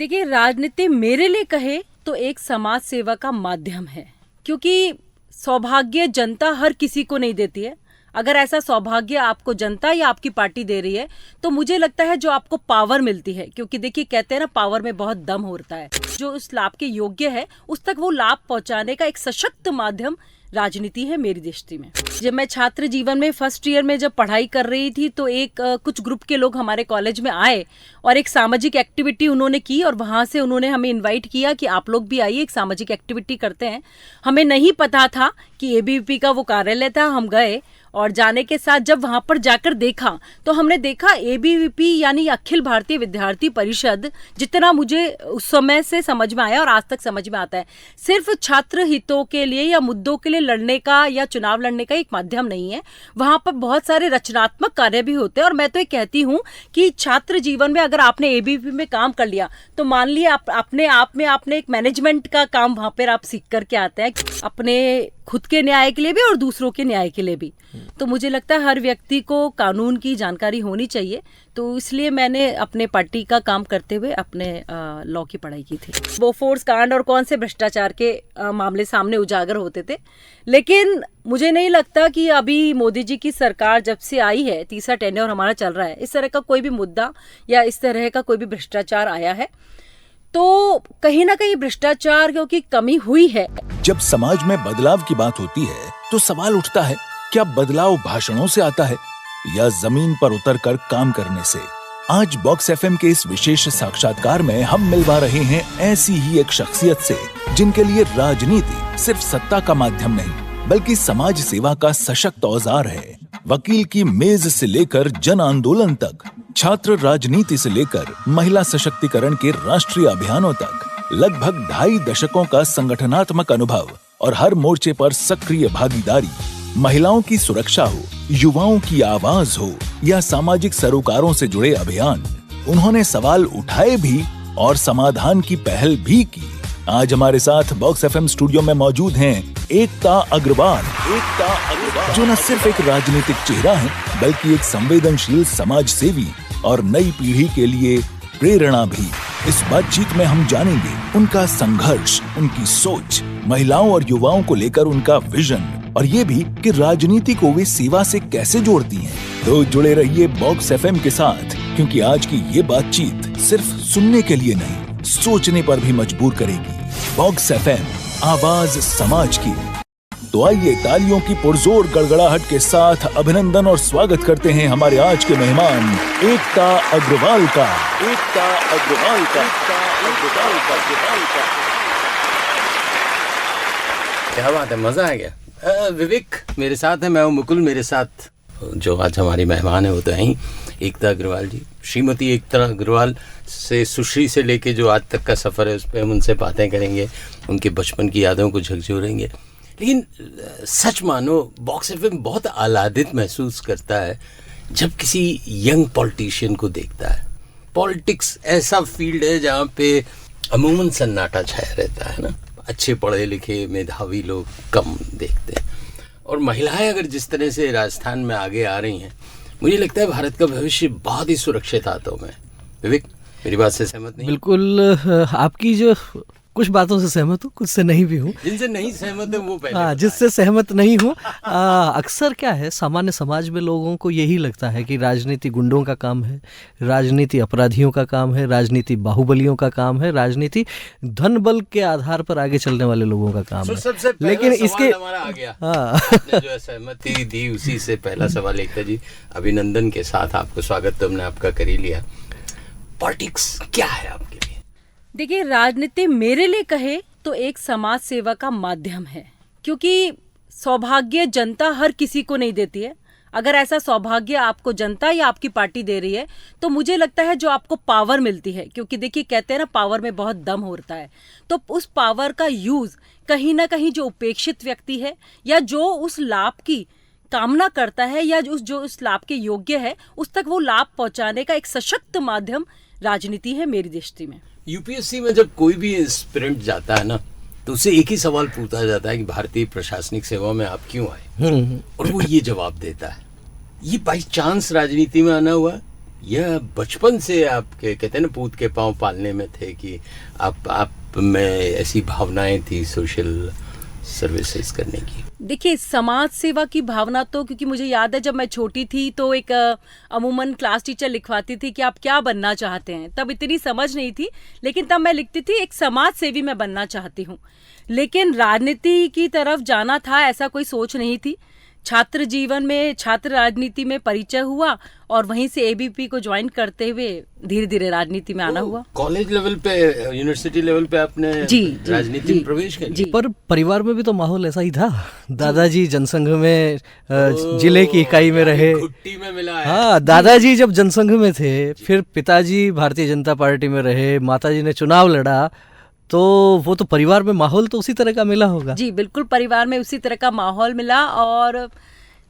देखिए, राजनीति मेरे लिए कहे तो एक समाज सेवा का माध्यम है, क्योंकि सौभाग्य जनता हर किसी को नहीं देती है। अगर ऐसा सौभाग्य आपको जनता या आपकी पार्टी दे रही है तो मुझे लगता है जो आपको पावर मिलती है, क्योंकि देखिए कहते हैं ना, पावर में बहुत दम होता है। जो उस लाभ के योग्य है उस तक वो लाभ पहुंचाने का एक सशक्त माध्यम राजनीति है मेरी दृष्टि में। जब मैं छात्र जीवन में फर्स्ट ईयर में जब पढ़ाई कर रही थी तो एक कुछ ग्रुप के लोग हमारे कॉलेज में आए और एक सामाजिक एक्टिविटी उन्होंने की, और वहां से उन्होंने हमें इनवाइट किया कि आप लोग भी आइए, एक सामाजिक एक्टिविटी करते हैं। हमें नहीं पता था कि एबीवीपी का वो कार्यालय था। हम गए और जाने के साथ जब वहां पर जाकर देखा तो हमने देखा एबीवीपी यानी अखिल भारतीय विद्यार्थी परिषद, जितना मुझे उस समय से समझ में आया और आज तक समझ में आता है, सिर्फ छात्र हितों के लिए या मुद्दों के लिए लड़ने का या चुनाव लड़ने का एक माध्यम नहीं है। वहां पर बहुत सारे रचनात्मक कार्य भी होते हैं। और मैं तो ये कहती हूँ कि छात्र जीवन में अगर आपने एबीवीपी में काम कर लिया तो मान लिया आप अपने आप में आपने एक मैनेजमेंट का काम वहां पर आप सीख करके आते हैं, अपने खुद के न्याय के लिए भी और दूसरों के न्याय के लिए भी। तो मुझे लगता है हर व्यक्ति को कानून की जानकारी होनी चाहिए, तो इसलिए मैंने अपने पार्टी का काम करते हुए अपने लॉ की पढ़ाई की थी। बोफोर्स कांड और कौन से भ्रष्टाचार के मामले सामने उजागर होते थे, लेकिन मुझे नहीं लगता कि अभी मोदी जी की सरकार जब से आई है, तीसरा टेन्योर हमारा चल रहा है, इस तरह का कोई भी मुद्दा या इस तरह का कोई भी भ्रष्टाचार आया है। तो कहीं ना कहीं भ्रष्टाचार क्योंकि कमी हुई है। जब समाज में बदलाव की बात होती है तो सवाल उठता है, क्या बदलाव भाषणों से आता है या जमीन पर उतरकर काम करने से? आज बॉक्स एफएम के इस विशेष साक्षात्कार में हम मिलवा रहे हैं ऐसी ही एक शख्सियत से, जिनके लिए राजनीति सिर्फ सत्ता का माध्यम नहीं बल्कि समाज सेवा का सशक्त औजार है। वकील की मेज से लेकर जन आंदोलन तक, छात्र राजनीति से लेकर महिला सशक्तिकरण के राष्ट्रीय अभियानों तक, लगभग 2.5 दशकों का संगठनात्मक अनुभव और हर मोर्चे पर सक्रिय भागीदारी। महिलाओं की सुरक्षा हो, युवाओं की आवाज हो या सामाजिक सरोकारों से जुड़े अभियान, उन्होंने सवाल उठाए भी और समाधान की पहल भी की। आज हमारे साथ बॉक्स एफएम स्टूडियो में मौजूद हैं एकता अग्रवाल, जो न सिर्फ एक राजनीतिक चेहरा है बल्कि एक संवेदनशील समाज सेवी और नई पीढ़ी के लिए प्रेरणा भी। इस बातचीत में हम जानेंगे उनका संघर्ष, उनकी सोच, महिलाओं और युवाओं को लेकर उनका विजन, और ये भी कि राजनीति को वे सेवा से कैसे जोड़ती हैं। तो जुड़े रहिए बॉक्स एफएम के साथ, क्योंकि आज की ये बातचीत सिर्फ सुनने के लिए नहीं, सोचने पर भी मजबूर करेगी। बॉक्स एफएम, आवाज समाज की। तो आइए तालियों की पुरजोर गड़गड़ाहट के साथ अभिनंदन और स्वागत करते हैं हमारे आज के मेहमान एकता अग्रवाल का। क्या बात है, मजा आ गया। विवेक मेरे साथ है, मैं हूँ मुकुल, मेरे साथ जो आज हमारी मेहमान है वो तो हैं एकता अग्रवाल जी। श्रीमती एकता अग्रवाल से सुश्री से लेके जो आज तक का सफ़र है उस पर हम उनसे बातें करेंगे, उनके बचपन की यादों को झकझोरेंगे। लेकिन सच मानो बॉक्स एफएम बहुत आह्लादित महसूस करता है जब किसी यंग पॉलिटिशियन को देखता है। पॉलिटिक्स ऐसा फील्ड है जहाँ पे अमूमन सन्नाटा छाया रहता है ना, अच्छे पढ़े लिखे मेधावी लोग कम देखते हैं, और महिलाएं अगर जिस तरह से राजस्थान में आगे आ रही हैं, मुझे लगता है भारत का भविष्य बहुत ही सुरक्षित हाथों में। विवेक, मेरी बात से सहमत नहीं? बिल्कुल, आपकी जो कुछ बातों से सहमत हूँ, कुछ से नहीं भी हूँ। जिनसे नहीं सहमत है वो पहले जिससे सहमत नहीं हूँ, अक्सर क्या है, सामान्य समाज में लोगों को यही लगता है कि राजनीति गुंडों का काम है, राजनीति अपराधियों का काम है, राजनीति बाहुबलियों का काम है, राजनीति धन बल के आधार पर आगे चलने वाले लोगों का काम है। लेकिन इसके हमारा आ गया, आपने जो सहमति दी उसी से पहला सवाल एकता जी, अभिनंदन के साथ आपको स्वागत, तो हमने आपका कर ही लिया। पॉलिटिक्स क्या है आपके लिए? देखिए, राजनीति मेरे लिए कहे तो एक समाज सेवा का माध्यम है, क्योंकि सौभाग्य जनता हर किसी को नहीं देती है। अगर ऐसा सौभाग्य आपको जनता या आपकी पार्टी दे रही है तो मुझे लगता है जो आपको पावर मिलती है, क्योंकि देखिए कहते हैं ना, पावर में बहुत दम होता है, तो उस पावर का यूज कहीं ना कहीं जो उपेक्षित व्यक्ति है या जो उस लाभ की कामना करता है या जो उस लाभ के योग्य है उस तक वो लाभ पहुंचाने का एक सशक्त माध्यम राजनीति है मेरी दृष्टि में। यूपीएससी में जब कोई भी एस्पिरेंट जाता है ना तो उससे एक ही सवाल पूछा जाता है कि भारतीय प्रशासनिक सेवा में आप क्यों आए, और वो ये जवाब देता है। ये बाई चांस राजनीति में आना हुआ? यह बचपन से आपके कहते हैं ना पूत के पांव पालने में थे कि आप में ऐसी भावनाएं थी सोशल सर्विसेज करने की? देखिए, समाज सेवा की भावना तो, क्योंकि मुझे याद है जब मैं छोटी थी तो एक अमूमन क्लास टीचर लिखवाती थी कि आप क्या बनना चाहते हैं। तब इतनी समझ नहीं थी, लेकिन तब मैं लिखती थी एक समाज सेवी मैं बनना चाहती हूँ। लेकिन राजनीति की तरफ जाना था ऐसा कोई सोच नहीं थी। छात्र जीवन में, छात्र राजनीति में परिचय हुआ और वहीं से एबीवीपी को ज्वाइन करते हुए धीरे धीरे राजनीति में आना हुआ। कॉलेज लेवल पे, यूनिवर्सिटी लेवल पे आपने राजनीति में प्रवेश किया? पर परिवार में भी तो माहौल ऐसा ही था। दादाजी जनसंघ में जिले की इकाई में रहे, घुट्टी में मिला है। हाँ, दादाजी जब जनसंघ में थे, फिर पिताजी भारतीय जनता पार्टी में रहे, माताजी ने चुनाव लड़ा, तो वो तो परिवार में माहौल तो उसी तरह का मिला होगा। जी बिल्कुल, परिवार में उसी तरह का माहौल मिला। और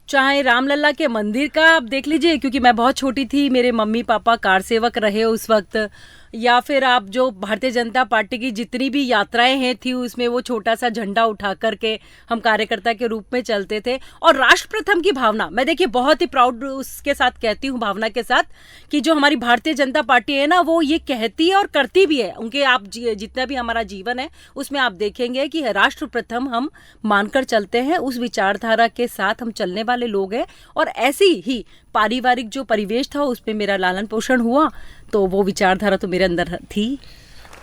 चाहे रामलला के मंदिर का आप देख लीजिए, क्योंकि मैं बहुत छोटी थी, मेरे मम्मी पापा कार सेवक रहे उस वक्त, या फिर आप जो भारतीय जनता पार्टी की जितनी भी यात्राएं हैं थी उसमें वो छोटा सा झंडा उठा करके हम कार्यकर्ता के रूप में चलते थे। और राष्ट्र प्रथम की भावना मैं देखिए बहुत ही प्राउड उसके साथ कहती हूँ, भावना के साथ, कि जो हमारी भारतीय जनता पार्टी है ना, वो ये कहती है और करती भी है। उनके आप जितना भी हमारा जीवन है उसमें आप देखेंगे कि राष्ट्र प्रथम हम मानकर चलते हैं, उस विचारधारा के साथ हम चलने वाले लोग हैं। और ऐसी ही पारिवारिक जो परिवेश था उसमें मेरा लालन पोषण हुआ, तो वो विचारधारा तो मेरे अंदर थी।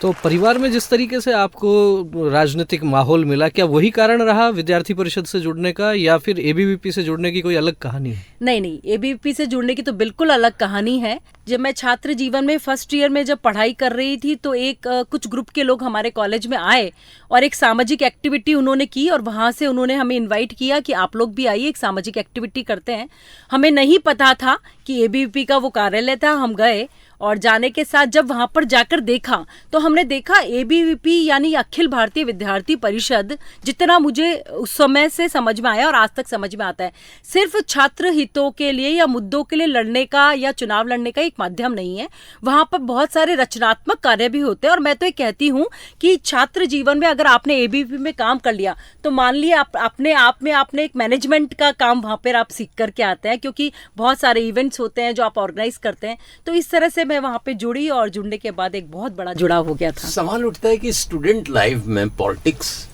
तो परिवार में जिस तरीके से आपको राजनीतिक माहौल मिला, क्या वही कारण रहा विद्यार्थी परिषद से जुड़ने का, या फिर एबीवीपी से जुड़ने की कोई अलग कहानी है? नहीं, एबीवीपी से जुड़ने की तो बिल्कुल अलग कहानी है। जब मैं छात्र जीवन में फर्स्ट ईयर में जब पढ़ाई कर रही थी तो एक कुछ ग्रुप के लोग हमारे कॉलेज में आए और एक सामाजिक एक्टिविटी उन्होंने की, और वहाँ से उन्होंने हमें इनवाइट किया कि आप लोग भी आइए, एक सामाजिक एक्टिविटी करते हैं। हमें नहीं पता था कि एबीवीपी का वो कार्यालय था। हम गए और जाने के साथ जब वहाँ पर जाकर देखा तो हमने देखा एबीवीपी यानी अखिल भारतीय विद्यार्थी परिषद, जितना मुझे उस समय से समझ में आया और आज तक समझ में आता है, सिर्फ छात्र हितों के लिए या मुद्दों के लिए लड़ने का या चुनाव लड़ने का एक माध्यम नहीं है। वहाँ पर बहुत सारे रचनात्मक कार्य भी होते हैं। और मैं तो ये कहती हूँ कि छात्र जीवन में अगर आपने एबीवीपी में काम कर लिया तो मान लिया आप अपने आप में आपने एक मैनेजमेंट का काम वहाँ पर आप सीख करके आते हैं, क्योंकि बहुत सारे इवेंट्स होते हैं जो आप ऑर्गेनाइज करते हैं। तो इस तरह से मैं वहाँ पे जुड़ी और जुड़ने के बाद एक बहुत बड़ा जुड़ाव हो गया था। सवाल उठता है कि स्टूडेंट लाइफ में पॉलिटिक्स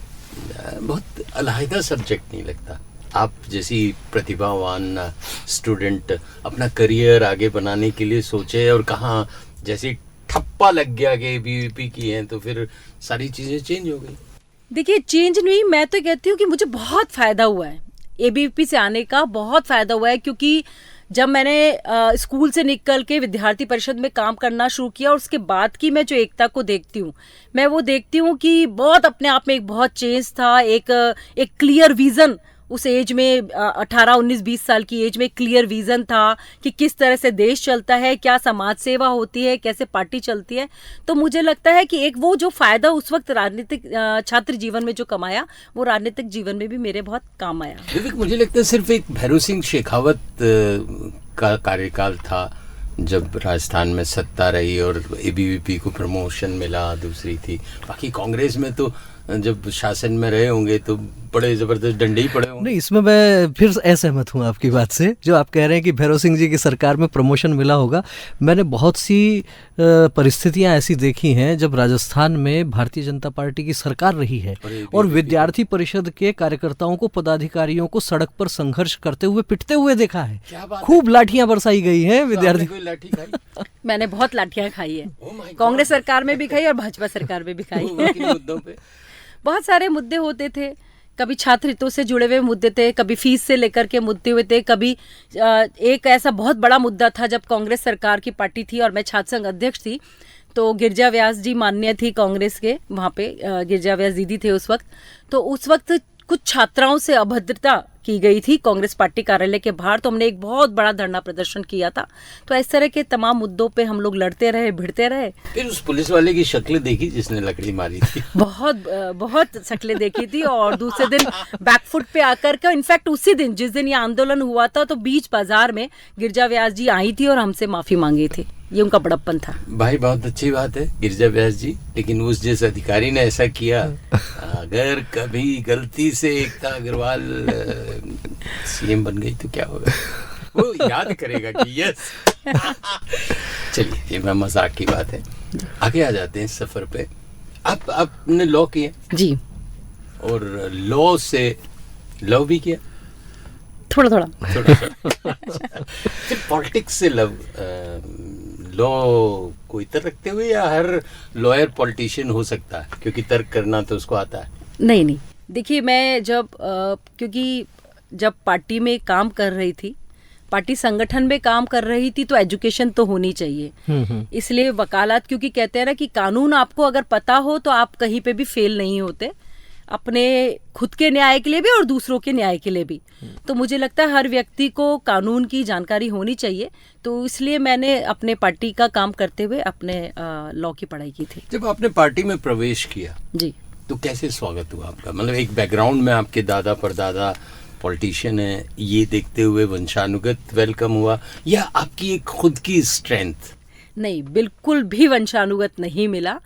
बहुत अलग सब्जेक्ट नहीं लगता। आप जैसी प्रतिभावान स्टूडेंट अपना करियर आगे बनाने के लिए सोचे और कहाँ जैसे ठप्पा लग गया कि एबीवीपी की है तो फिर सारी चीजें चेंज हो गई। देखिए, चेंज नहीं, मैं तो कहती हूँ कि मुझे बहुत फायदा हुआ है एबीवीपी से आने का, बहुत फायदा हुआ है। क्योंकि जब मैंने स्कूल से निकल के विद्यार्थी परिषद में काम करना शुरू किया और उसके बाद की मैं जो एकता को देखती हूँ, मैं वो देखती हूँ कि बहुत अपने आप में एक बहुत चेंज था, एक क्लियर विजन उस एज में 18, 19, 20 साल की एज में क्लियर विजन था कि किस तरह से देश चलता है, क्या समाज सेवा होती है, कैसे पार्टी चलती है। तो मुझे लगता है कि एक वो जो फायदा उस वक्त राजनीतिक छात्र जीवन में जो कमाया वो राजनीतिक जीवन में भी मेरे बहुत काम आया। विवेक, मुझे लगता है सिर्फ एक भैरव सिंह शेखावत का कार्यकाल था जब राजस्थान में सत्ता रही और एबीवीपी को प्रमोशन मिला, दूसरी थी। बाकी कांग्रेस में तो जब शासन में रहे होंगे तो बड़े जबरदस्त डंडे ही पड़े होंगे। नहीं, इसमें मैं फिर असहमत हूँ आपकी बात से। जो आप कह रहे हैं कि भैरव सिंह जी की सरकार में प्रमोशन मिला होगा, मैंने बहुत सी परिस्थितियां ऐसी देखी हैं जब राजस्थान में भारतीय जनता पार्टी की सरकार रही है और विद्यार्थी परिषद के कार्यकर्ताओं को, पदाधिकारियों को सड़क पर संघर्ष करते हुए, पिटते हुए देखा है। खूब लाठियां बरसाई गई हैं विद्यार्थी। कोई लाठी खाई? मैंने बहुत लाठियां खाई है, कांग्रेस सरकार में भी खाई और भाजपा सरकार में भी खाई। मुद्दों पे बहुत सारे मुद्दे होते थे, कभी छात्र हितों से जुड़े हुए मुद्दे थे, कभी फीस से लेकर के मुद्दे हुए थे, कभी एक ऐसा बहुत बड़ा मुद्दा था जब कांग्रेस सरकार की पार्टी थी और मैं छात्र संघ अध्यक्ष थी, तो गिरजा व्यास जी माननीय थी कांग्रेस के, वहाँ पे गिरजा व्यास दीदी थे उस वक्त। तो उस वक्त कुछ छात्राओं से अभद्रता की गई थी कांग्रेस पार्टी कार्यालय के बाहर, तो हमने एक बहुत बड़ा धरना प्रदर्शन किया था। तो इस तरह के तमाम मुद्दों पे हम लोग लड़ते रहे, भिड़ते रहे। फिर उस पुलिस वाले की शक्ल देखी जिसने लकड़ी मारी थी? बहुत शक्लें देखी थी। और दूसरे दिन बैकफुट पे आकर के, इनफैक्ट उसी दिन जिस दिन ये आंदोलन हुआ था तो बीच बाजार में गिरजा व्यास जी आई थी और हमसे माफी मांगी थी। ये उनका बड़प्पन था। भाई, बहुत अच्छी बात है गिरजा व्यास जी, लेकिन उस जिस अधिकारी ने ऐसा किया, अगर कभी गलती से एकता अग्रवाल सीएम बन गई तो क्या होगा? वो याद करेगा कि यस। चलिए, ये मैं मजाक की बात है, आगे आ जाते हैं सफर पे। आपने लॉ किया जी, और लॉ से लव भी किया थोड़ा थोड़ा। फिर पॉलिटिक्स से लव, लॉ को इतर रखते हुए, या हर लॉयर पॉलिटिशियन हो सकता है क्योंकि तर्क करना तो उसको आता है? नहीं नहीं, देखिए मैं जब क्योंकि जब पार्टी में काम कर रही थी, पार्टी संगठन में काम कर रही थी, तो एजुकेशन तो होनी चाहिए। इसलिए वकालत, क्योंकि कहते हैं ना कि कानून आपको अगर पता हो तो आप कहीं पे भी फेल नहीं होते, अपने खुद के न्याय के लिए भी और दूसरों के न्याय के लिए भी। तो मुझे लगता है हर व्यक्ति को कानून की जानकारी होनी चाहिए, तो इसलिए मैंने अपने पार्टी का काम करते हुए अपने लॉ की पढ़ाई की थी। जब आपने पार्टी में प्रवेश किया जी, तो कैसे स्वागत हुआ आपका? मतलब एक बैकग्राउंड में आपके दादा परदादा पॉलिटिशियन है, ये देखते हुए वंशानुगत वेलकम हुआ, या आपकी एक खुद की स्ट्रेंथ? नहीं, बिल्कुल भी वंशानुगत नहीं मिला,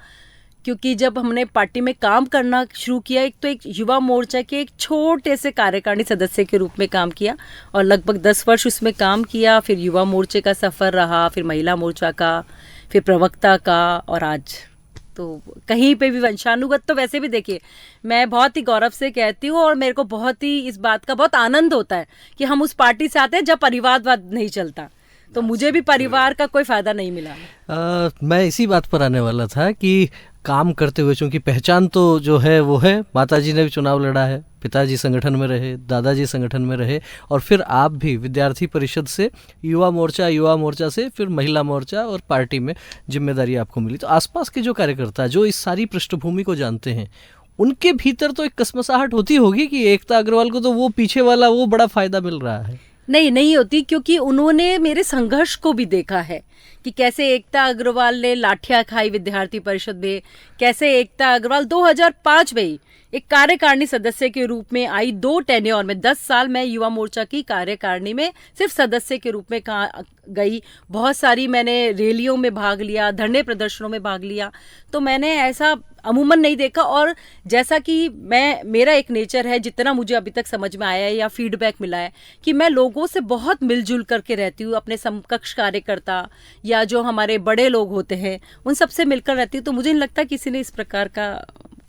क्योंकि जब हमने पार्टी में काम करना शुरू किया, एक तो एक युवा मोर्चा के एक छोटे से कार्यकारिणी सदस्य के रूप में काम किया और लगभग 10 वर्ष उसमें काम किया। फिर युवा मोर्चे का सफ़र रहा, फिर महिला मोर्चा का, फिर प्रवक्ता का, और आज तो कहीं पे भी वंशानुगत तो वैसे भी देखिए मैं बहुत ही गौरव से कहती हूँ, और मेरे को बहुत ही इस बात का बहुत आनंद होता है कि हम उस पार्टी से आते हैं जब परिवारवाद नहीं चलता, तो मुझे भी परिवार का कोई फायदा नहीं मिला। मैं इसी बात पर आने वाला था कि काम करते हुए, चूंकि पहचान तो जो है वो है, माताजी ने भी चुनाव लड़ा है, पिताजी संगठन में रहे, दादाजी संगठन में रहे, और फिर आप भी विद्यार्थी परिषद से युवा मोर्चा से फिर महिला मोर्चा और पार्टी में जिम्मेदारी आपको मिली। तो आसपास के जो कार्यकर्ता जो इस सारी पृष्ठभूमि को जानते हैं, उनके भीतर तो एक कसमसाहट होती होगी कि एकता अग्रवाल को तो वो पीछे वाला वो बड़ा फायदा मिल रहा है। नहीं होती, क्योंकि उन्होंने मेरे संघर्ष को भी देखा है कि कैसे एकता अग्रवाल ने लाठियां खाई विद्यार्थी परिषद में, कैसे एकता अग्रवाल 2005 में ही एक कार्यकारिणी सदस्य के रूप में आई। 2 टेन्योर में 10 साल मैं युवा मोर्चा की कार्यकारिणी में सिर्फ सदस्य के रूप में गई। बहुत सारी मैंने रैलियों में भाग लिया, धरने प्रदर्शनों में भाग लिया, तो मैंने ऐसा अमूमन नहीं देखा। और जैसा कि मेरा एक नेचर है, जितना मुझे अभी तक समझ में आया है या फीडबैक मिला है, कि मैं लोगों से बहुत मिलजुल करके रहती हूँ, अपने समकक्ष कार्यकर्ता या जो हमारे बड़े लोग होते हैं उन सबसे मिलकर रहती हूँ। तो मुझे नहीं लगता किसी ने इस प्रकार का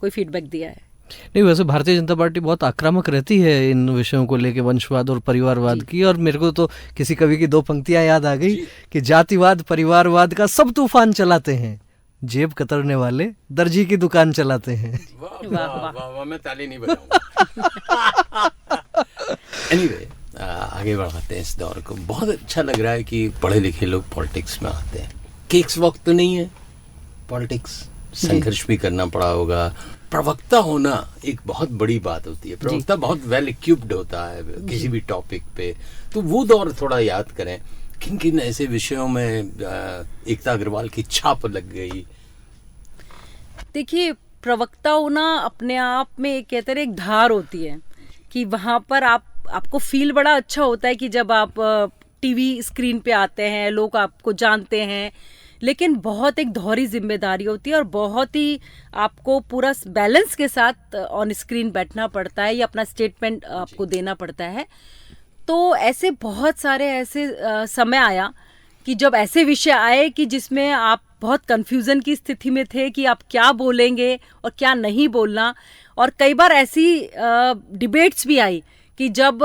कोई फीडबैक दिया है। नहीं, वैसे भारतीय जनता पार्टी बहुत आक्रामक रहती है इन विषयों को लेके, वंशवाद और परिवारवाद की। और मेरे को तो किसी कवि की 2 पंक्तियां याद आ गई कि जातिवाद परिवारवाद का सब तूफान चलाते हैं, जेब कतरने वाले दर्जी की दुकान चलाते हैं। वाह वाह वाह, मैं ताली नहीं बजाऊंगा। एनीवे, आगे बढ़ाते हैं इस दौर को। बहुत अच्छा लग रहा है कि पढ़े लिखे लोग पॉलिटिक्स में आते हैं। केक्स वक्त तो नहीं है पॉलिटिक्स, संघर्ष भी करना पड़ा होगा। प्रवक्ता होना एक बहुत बड़ी बात होती है, प्रवक्ता बहुत वेल इक्विप्ड होता है किसी भी टॉपिक पे। तो वो दौर थोड़ा याद करें, किन किन ऐसे विषयों में एकता अग्रवाल की छाप लग गई? देखिए, प्रवक्ता होना अपने आप में एक कहते हैं एक धार होती है कि वहाँ पर आपको फील बड़ा अच्छा होता है कि जब आप टीवी स्क्रीन पे आते हैं, लोग आपको जानते हैं, लेकिन बहुत एक दोहरी जिम्मेदारी होती है और बहुत ही आपको पूरा बैलेंस के साथ ऑन स्क्रीन बैठना पड़ता है या अपना स्टेटमेंट आपको देना पड़ता है। तो ऐसे बहुत सारे ऐसे समय आया कि जब ऐसे विषय आए कि जिसमें आप बहुत कंफ्यूजन की स्थिति में थे कि आप क्या बोलेंगे और क्या नहीं बोलना। और कई बार ऐसी डिबेट्स भी आई कि जब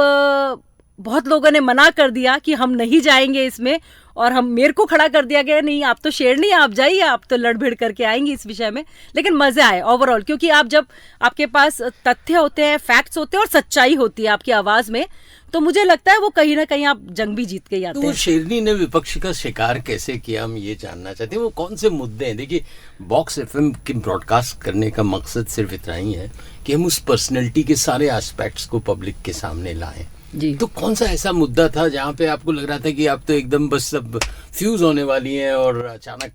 बहुत लोगों ने मना कर दिया कि हम नहीं जाएंगे इसमें, और मेरे को खड़ा कर दिया गया, नहीं आप तो शेर नहीं, आप जाइए, आप तो लड़ भिड़ करके आएंगे इस विषय में। लेकिन मजे आए ओवरऑल, क्योंकि आप जब आपके पास तथ्य होते हैं, फैक्ट्स होते हैं और सच्चाई होती है आपकी आवाज में, तो मुझे लगता है वो कहीं ना कहीं आप जंग भी जीत के ही आते हैं। तो शेरनी ने विपक्ष का शिकार कैसे किया, हम ये जानना चाहते हैं। वो कौन से मुद्दे हैं? देखिए, बॉक्स एफएम की ब्रॉडकास्ट करने का मकसद सिर्फ इतना ही है कि हम उस पर्सनैलिटी के सारे एस्पेक्ट्स को पब्लिक के सामने लाएं। जी। तो कौन सा ऐसा मुद्दा था जहाँ पे आपको लग रहा था कि आप तो एकदम बस सब फ्यूज होने वाली हैं और अचानक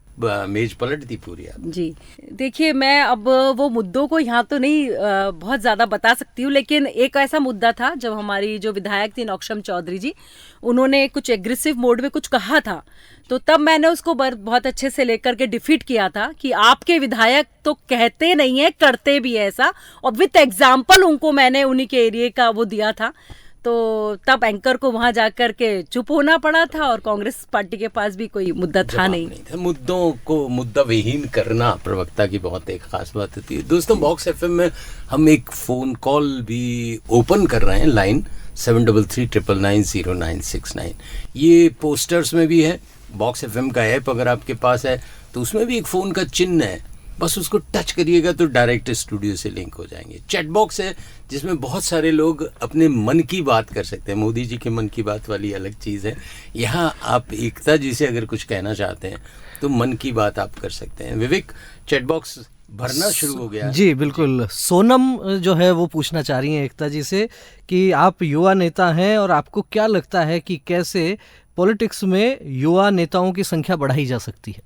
मेज पलट दी पूरी आप? जी, देखिए, मैं अब वो मुद्दों को यहाँ तो नहीं बहुत ज़्यादा बता सकती हूँ, लेकिन एक ऐसा मुद्दा था जब हमारी जो विधायक थी नौक्षम चौधरी जी, उन्होंने कुछ एग्रेसिव मोड में कुछ कहा था, तो तब मैंने उसको बहुत अच्छे से लेकर के डिफीट किया था कि आपके विधायक तो कहते नहीं है, करते भी है ऐसा, और विथ एग्जाम्पल उनको मैंने उन्हीं के एरिया का वो दिया था। तो तो तब एंकर को वहां जाकर के चुप होना पड़ा था और कांग्रेस पार्टी के पास भी कोई मुद्दा था नहीं था। मुद्दों को मुद्दा विहीन करना प्रवक्ता की बहुत एक खास बात होती है। दोस्तों, बॉक्स एफएम में हम एक फोन कॉल भी ओपन कर रहे हैं, लाइन 7339990969। ये पोस्टर्स में भी है, बॉक्स एफएम का ऐप अगर आपके पास है तो उसमें भी एक फ़ोन का चिन्ह है, बस उसको टच करिएगा तो डायरेक्ट स्टूडियो से लिंक हो जाएंगे। चैट बॉक्स है जिसमें बहुत सारे लोग अपने मन की बात कर सकते हैं। मोदी जी के मन की बात वाली अलग चीज़ है, यहाँ आप एकता जी से अगर कुछ कहना चाहते हैं तो मन की बात आप कर सकते हैं। विवेक, चैट बॉक्स भरना शुरू हो गया है। जी बिल्कुल। सोनम जो है वो पूछना चाह रही हैं एकता जी से कि आप युवा नेता हैं और आपको क्या लगता है कि कैसे पॉलिटिक्स में युवा नेताओं की संख्या बढ़ाई जा सकती है।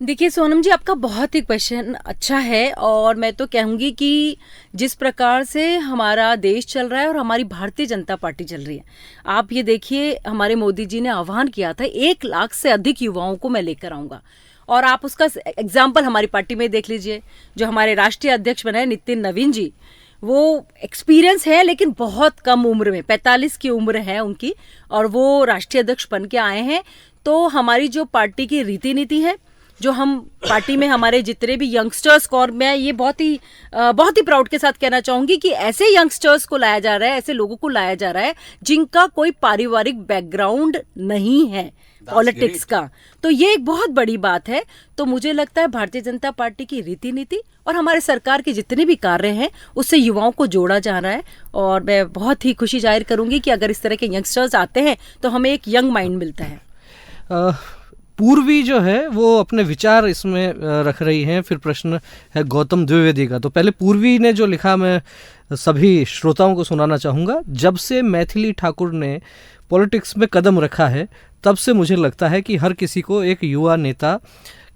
देखिए सोनम जी, आपका बहुत ही क्वेश्चन अच्छा है और मैं तो कहूँगी कि जिस प्रकार से हमारा देश चल रहा है और हमारी भारतीय जनता पार्टी चल रही है, आप ये देखिए हमारे मोदी जी ने आह्वान किया था 1 लाख से अधिक युवाओं को मैं लेकर आऊँगा, और आप उसका एग्जाम्पल हमारी पार्टी में देख लीजिए। जो हमारे राष्ट्रीय अध्यक्ष बने नितिन नवीन जी, वो एक्सपीरियंस है लेकिन बहुत कम उम्र में, 45 की उम्र है उनकी, और वो राष्ट्रीय अध्यक्ष बन के आए हैं। तो हमारी जो पार्टी की रीति नीति है, जो हम पार्टी में हमारे जितने भी यंगस्टर्स को, और मैं ये बहुत ही प्राउड के साथ कहना चाहूँगी कि ऐसे यंगस्टर्स को लाया जा रहा है, ऐसे लोगों को लाया जा रहा है जिनका कोई पारिवारिक बैकग्राउंड नहीं है पॉलिटिक्स का। तो ये एक बहुत बड़ी बात है। तो मुझे लगता है भारतीय जनता पार्टी की रीति नीति और हमारे सरकार के जितने भी कार्य हैं उससे युवाओं को जोड़ा जा रहा है, और मैं बहुत ही खुशी जाहिर करूँगी कि अगर इस तरह के यंगस्टर्स आते हैं तो हमें एक यंग माइंड मिलता है। पूर्वी जो है वो अपने विचार इसमें रख रही हैं। फिर प्रश्न है गौतम द्विवेदी का। तो पहले पूर्वी ने जो लिखा मैं सभी श्रोताओं को सुनाना चाहूँगा। जब से मैथिली ठाकुर ने पॉलिटिक्स में कदम रखा है तब से मुझे लगता है कि हर किसी को एक युवा नेता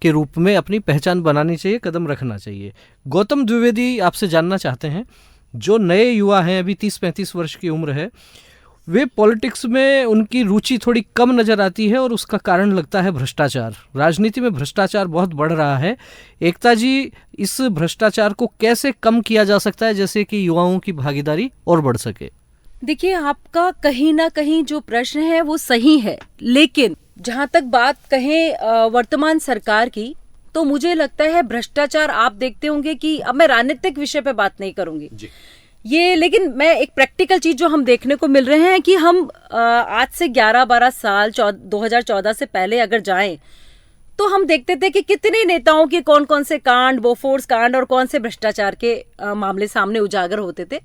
के रूप में अपनी पहचान बनानी चाहिए, कदम रखना चाहिए। गौतम द्विवेदी आपसे जानना चाहते हैं, जो नए युवा हैं, अभी 30-35 वर्ष की उम्र है, वे पॉलिटिक्स में उनकी रुचि थोड़ी कम नज़र आती है और उसका कारण लगता है भ्रष्टाचार। राजनीति में भ्रष्टाचार बहुत बढ़ रहा है। एकता जी, इस भ्रष्टाचार को कैसे कम किया जा सकता है जैसे कि युवाओं की भागीदारी और बढ़ सके? देखिए, आपका कहीं ना कहीं जो प्रश्न है वो सही है, लेकिन जहां तक बात कहें वर्तमान सरकार की, तो मुझे लगता है भ्रष्टाचार, आप देखते होंगे कि अब मैं राजनीतिक विषय पे बात नहीं करूंगी ये, लेकिन मैं एक प्रैक्टिकल चीज जो हम देखने को मिल रहे हैं कि हम आज से 11-12 साल 2014 से पहले अगर जाएं तो हम देखते थे कि कितने नेताओं के कौन कौन से कांड, बोफोर्स कांड और कौन से भ्रष्टाचार के मामले सामने उजागर होते थे।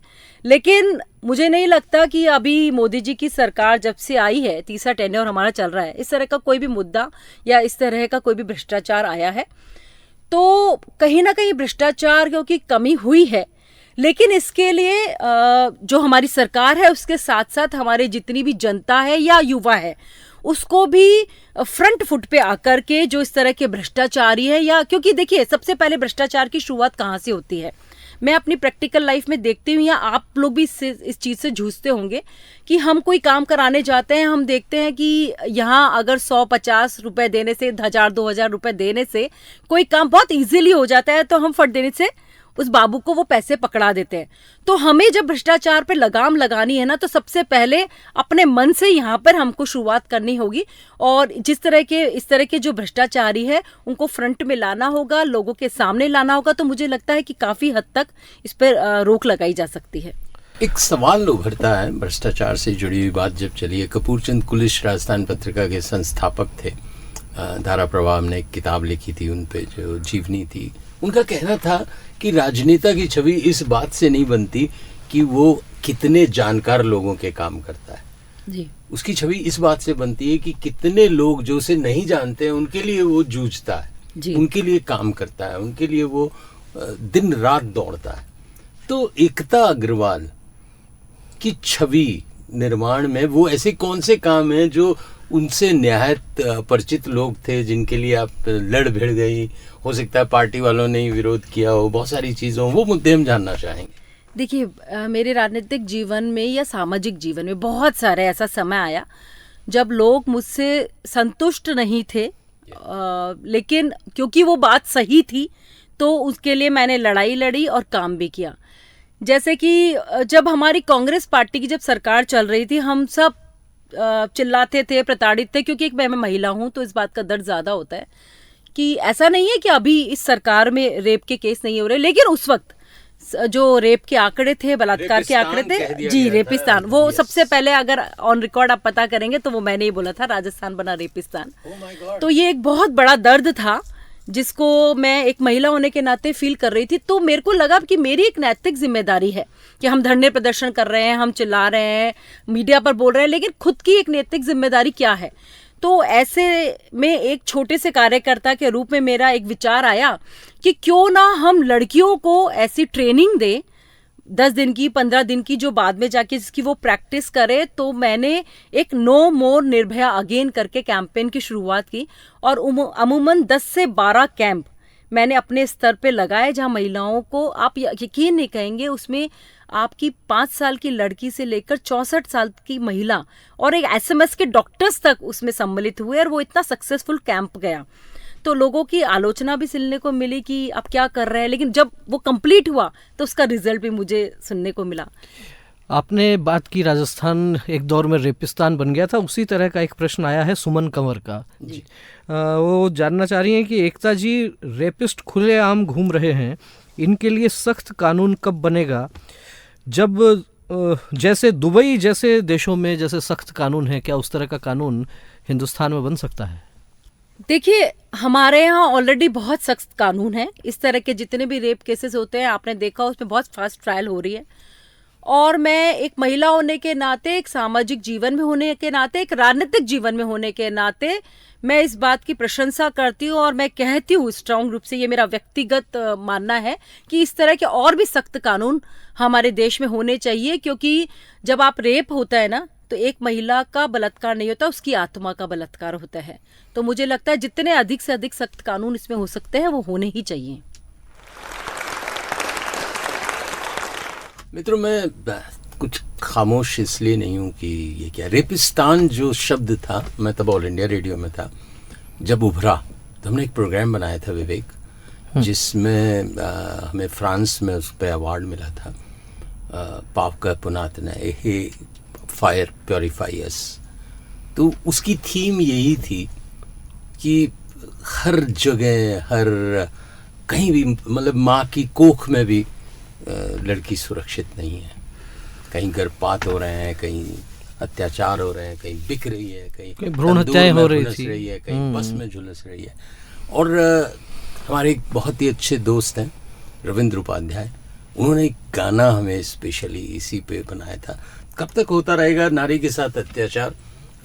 लेकिन मुझे नहीं लगता कि अभी मोदी जी की सरकार जब से आई है, तीसरा टेन्योर हमारा चल रहा है, इस तरह का कोई भी मुद्दा या इस तरह का कोई भी भ्रष्टाचार आया है। तो कहीं ना कहीं भ्रष्टाचार क्योंकि कमी हुई है, लेकिन इसके लिए जो हमारी सरकार है उसके साथ साथ हमारे जितनी भी जनता है या युवा है उसको भी फ्रंट फुट पे आकर के जो इस तरह के भ्रष्टाचारी है, या क्योंकि देखिए सबसे पहले भ्रष्टाचार की शुरुआत कहाँ से होती है, मैं अपनी प्रैक्टिकल लाइफ में देखती हूँ, या आप लोग भी इस चीज़ से जूझते होंगे कि हम कोई काम कराने जाते हैं, हम देखते हैं कि यहाँ अगर 100-50 रुपए देने से, 1000-2000 रुपए देने से कोई काम बहुत इजीली हो जाता है, तो हम फट देने से उस बाबू को वो पैसे पकड़ा देते हैं। तो हमें जब भ्रष्टाचार पे लगाम लगानी है ना, तो सबसे पहले अपने मन से यहाँ पर हमको शुरुआत करनी होगी, और इस तरह के जो भ्रष्टाचारी है उनको फ्रंट में लाना होगा, लोगों के सामने लाना होगा। तो मुझे लगता है कि काफी हद तक इस पर रोक लगाई जा सकती है। एक सवाल उभरता है भ्रष्टाचार से जुड़ी हुई बात जब चली है। कपूर चंद कुलिश राजस्थान पत्रिका के संस्थापक थे, धारा प्रवाह ने एक किताब लिखी थी, उन पे जो जीवनी थी, उनका कहना था कि राजनेता की छवि इस बात से नहीं बनती कि वो कितने जानकार लोगों के काम करता है जी। उसकी छवि इस बात से बनती है कि कितने लोग जो उसे नहीं जानते हैं उनके लिए वो जूझता है जी। उनके लिए काम करता है, उनके लिए वो दिन रात दौड़ता है। तो एकता अग्रवाल की छवि निर्माण में वो ऐसे कौन से काम हैं जो उनसे निहायत परिचित लोग थे, जिनके लिए आप लड़ भिड़ गई, हो सकता है पार्टी वालों ने ही विरोध किया हो, बहुत सारी चीज़ों, वो मुद्दे हम जानना चाहेंगे। देखिए, मेरे राजनीतिक जीवन में या सामाजिक जीवन में बहुत सारे ऐसा समय आया जब लोग मुझसे संतुष्ट नहीं थे, लेकिन क्योंकि वो बात सही थी तो उसके लिए मैंने लड़ाई लड़ी और काम भी किया। जैसे कि जब हमारी कांग्रेस पार्टी की जब सरकार चल रही थी, हम सब चिल्लाते थे, प्रताड़ित थे, क्योंकि एक मैं महिला हूं तो इस बात का दर्द ज्यादा होता है कि ऐसा नहीं है कि अभी इस सरकार में रेप के केस नहीं हो रहे, लेकिन उस वक्त जो रेप के आंकड़े थे, बलात्कार के आंकड़े थे जी, रेपिस्तान, वो सबसे पहले अगर ऑन रिकॉर्ड आप पता करेंगे तो वो मैंने ही बोला था, राजस्थान बना रेपिस्तान। तो ये एक बहुत बड़ा दर्द था जिसको मैं एक महिला होने के नाते फील कर रही थी। तो मेरे को लगा कि मेरी एक नैतिक जिम्मेदारी है कि हम धरने प्रदर्शन कर रहे हैं, हम चिल्ला रहे हैं, मीडिया पर बोल रहे हैं, लेकिन खुद की एक नैतिक जिम्मेदारी क्या है। तो ऐसे में एक छोटे से कार्यकर्ता के रूप में मेरा एक विचार आया कि क्यों ना हम लड़कियों को ऐसी ट्रेनिंग दें 10 दिन की, 15 दिन की, जो बाद में जाके जिसकी वो प्रैक्टिस करे। तो मैंने एक नो मोर निर्भया अगेन करके कैंपेन की शुरुआत की और अमूमन 10 से 12 कैंप मैंने अपने स्तर पे लगाए, जहां महिलाओं को, आप यकीन नहीं कहेंगे, उसमें आपकी 5 साल की लड़की से लेकर 64 साल की महिला और एक SMS के डॉक्टर्स तक उसमें सम्मिलित हुए और वो इतना सक्सेसफुल कैंप गया। तो लोगों की आलोचना भी सुनने को मिली कि आप क्या कर रहे हैं, लेकिन जब वो कंप्लीट हुआ तो उसका रिजल्ट भी मुझे सुनने को मिला। आपने बात की राजस्थान एक दौर में रेपिस्तान बन गया था, उसी तरह का एक प्रश्न आया है सुमन कंवर का जी। वो जानना चाह रही हैं कि एकता जी, रेपिस्ट खुलेआम घूम रहे हैं, इनके लिए सख्त कानून कब बनेगा? जब जैसे दुबई जैसे देशों में जैसे सख्त कानून है, क्या उस तरह का कानून हिंदुस्तान में बन सकता है? देखिए, हमारे यहाँ ऑलरेडी बहुत सख्त कानून है। इस तरह के जितने भी रेप केसेस होते हैं, आपने देखा, उसमें बहुत फास्ट ट्रायल हो रही है। और मैं एक महिला होने के नाते, एक सामाजिक जीवन में होने के नाते, एक राजनीतिक जीवन में होने के नाते मैं इस बात की प्रशंसा करती हूँ और मैं कहती हूँ स्ट्रांग रूप से, ये मेरा व्यक्तिगत मानना है कि इस तरह के और भी सख्त कानून हमारे देश में होने चाहिए। क्योंकि जब आप रेप होता है ना, तो एक महिला का बलात्कार नहीं होता, उसकी आत्मा का बलात्कार होता है। तो मुझे लगता है जितने अधिक से अधिक सख्त कानून इसमें हो सकते हैं वो होने ही चाहिए। मित्रों, मैं कुछ खामोश इसलिए नहीं हूँ कि ये क्या, रेपिस्तान जो शब्द था, मैं तब ऑल इंडिया रेडियो में था, जब उभरा तो हमने एक प्रोग्राम बनाया था विवेक, जिसमें हमें फ्रांस में उस पर अवार्ड मिला था, पाप का पुनातना हे फायर प्योरीफायर्स। तो उसकी थीम यही थी कि हर जगह, हर कहीं भी, मतलब माँ की कोख में भी लड़की सुरक्षित नहीं है। कहीं गर्भपात हो रहे हैं, कहीं अत्याचार हो रहे हैं, कहीं बिक रही है, कहीं भ्रूण हत्याएं हो रही है, कहीं बस में झुलस रही है। और हमारे एक बहुत ही अच्छे दोस्त हैं रविंद्र उपाध्याय, उन्होंने एक गाना हमें स्पेशली इसी पे बनाया था, कब तक होता रहेगा नारी के साथ अत्याचार,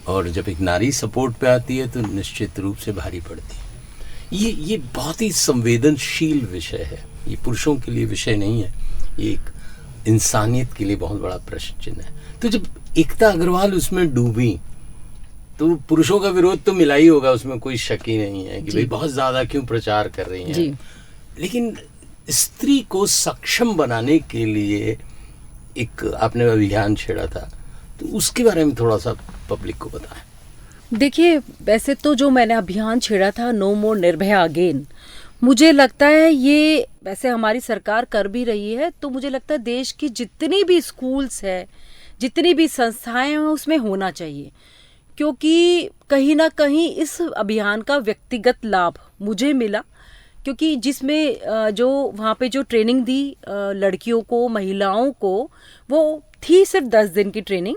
और जब एक नारी सपोर्ट पे आती है तो निश्चित रूप से भारी पड़ती है। ये बहुत ही संवेदनशील विषय है, ये पुरुषों के लिए विषय नहीं है, ये एक इंसानियत के लिए बहुत बड़ा प्रश्न चिन्ह है। तो जब एकता अग्रवाल उसमें डूबी तो पुरुषों का विरोध तो मिला ही होगा, उसमें कोई शक ही नहीं है कि भाई बहुत ज्यादा क्यों प्रचार कर रही हैं। लेकिन स्त्री को सक्षम बनाने के लिए एक आपने अभियान छेड़ा था, तो उसके बारे में थोड़ा सा पब्लिक को बताएं। देखिए, वैसे तो जो मैंने अभियान छेड़ा था, नो मोर निर्भया अगेन, मुझे लगता है ये वैसे हमारी सरकार कर भी रही है। तो मुझे लगता है देश की जितनी भी स्कूल्स है, जितनी भी संस्थाएं हैं, उसमें होना चाहिए। क्योंकि कहीं ना कहीं इस अभियान का व्यक्तिगत लाभ मुझे मिला, क्योंकि जिसमें जो वहाँ पे जो ट्रेनिंग दी लड़कियों को, महिलाओं को, वो थी सिर्फ 10 दिन की ट्रेनिंग,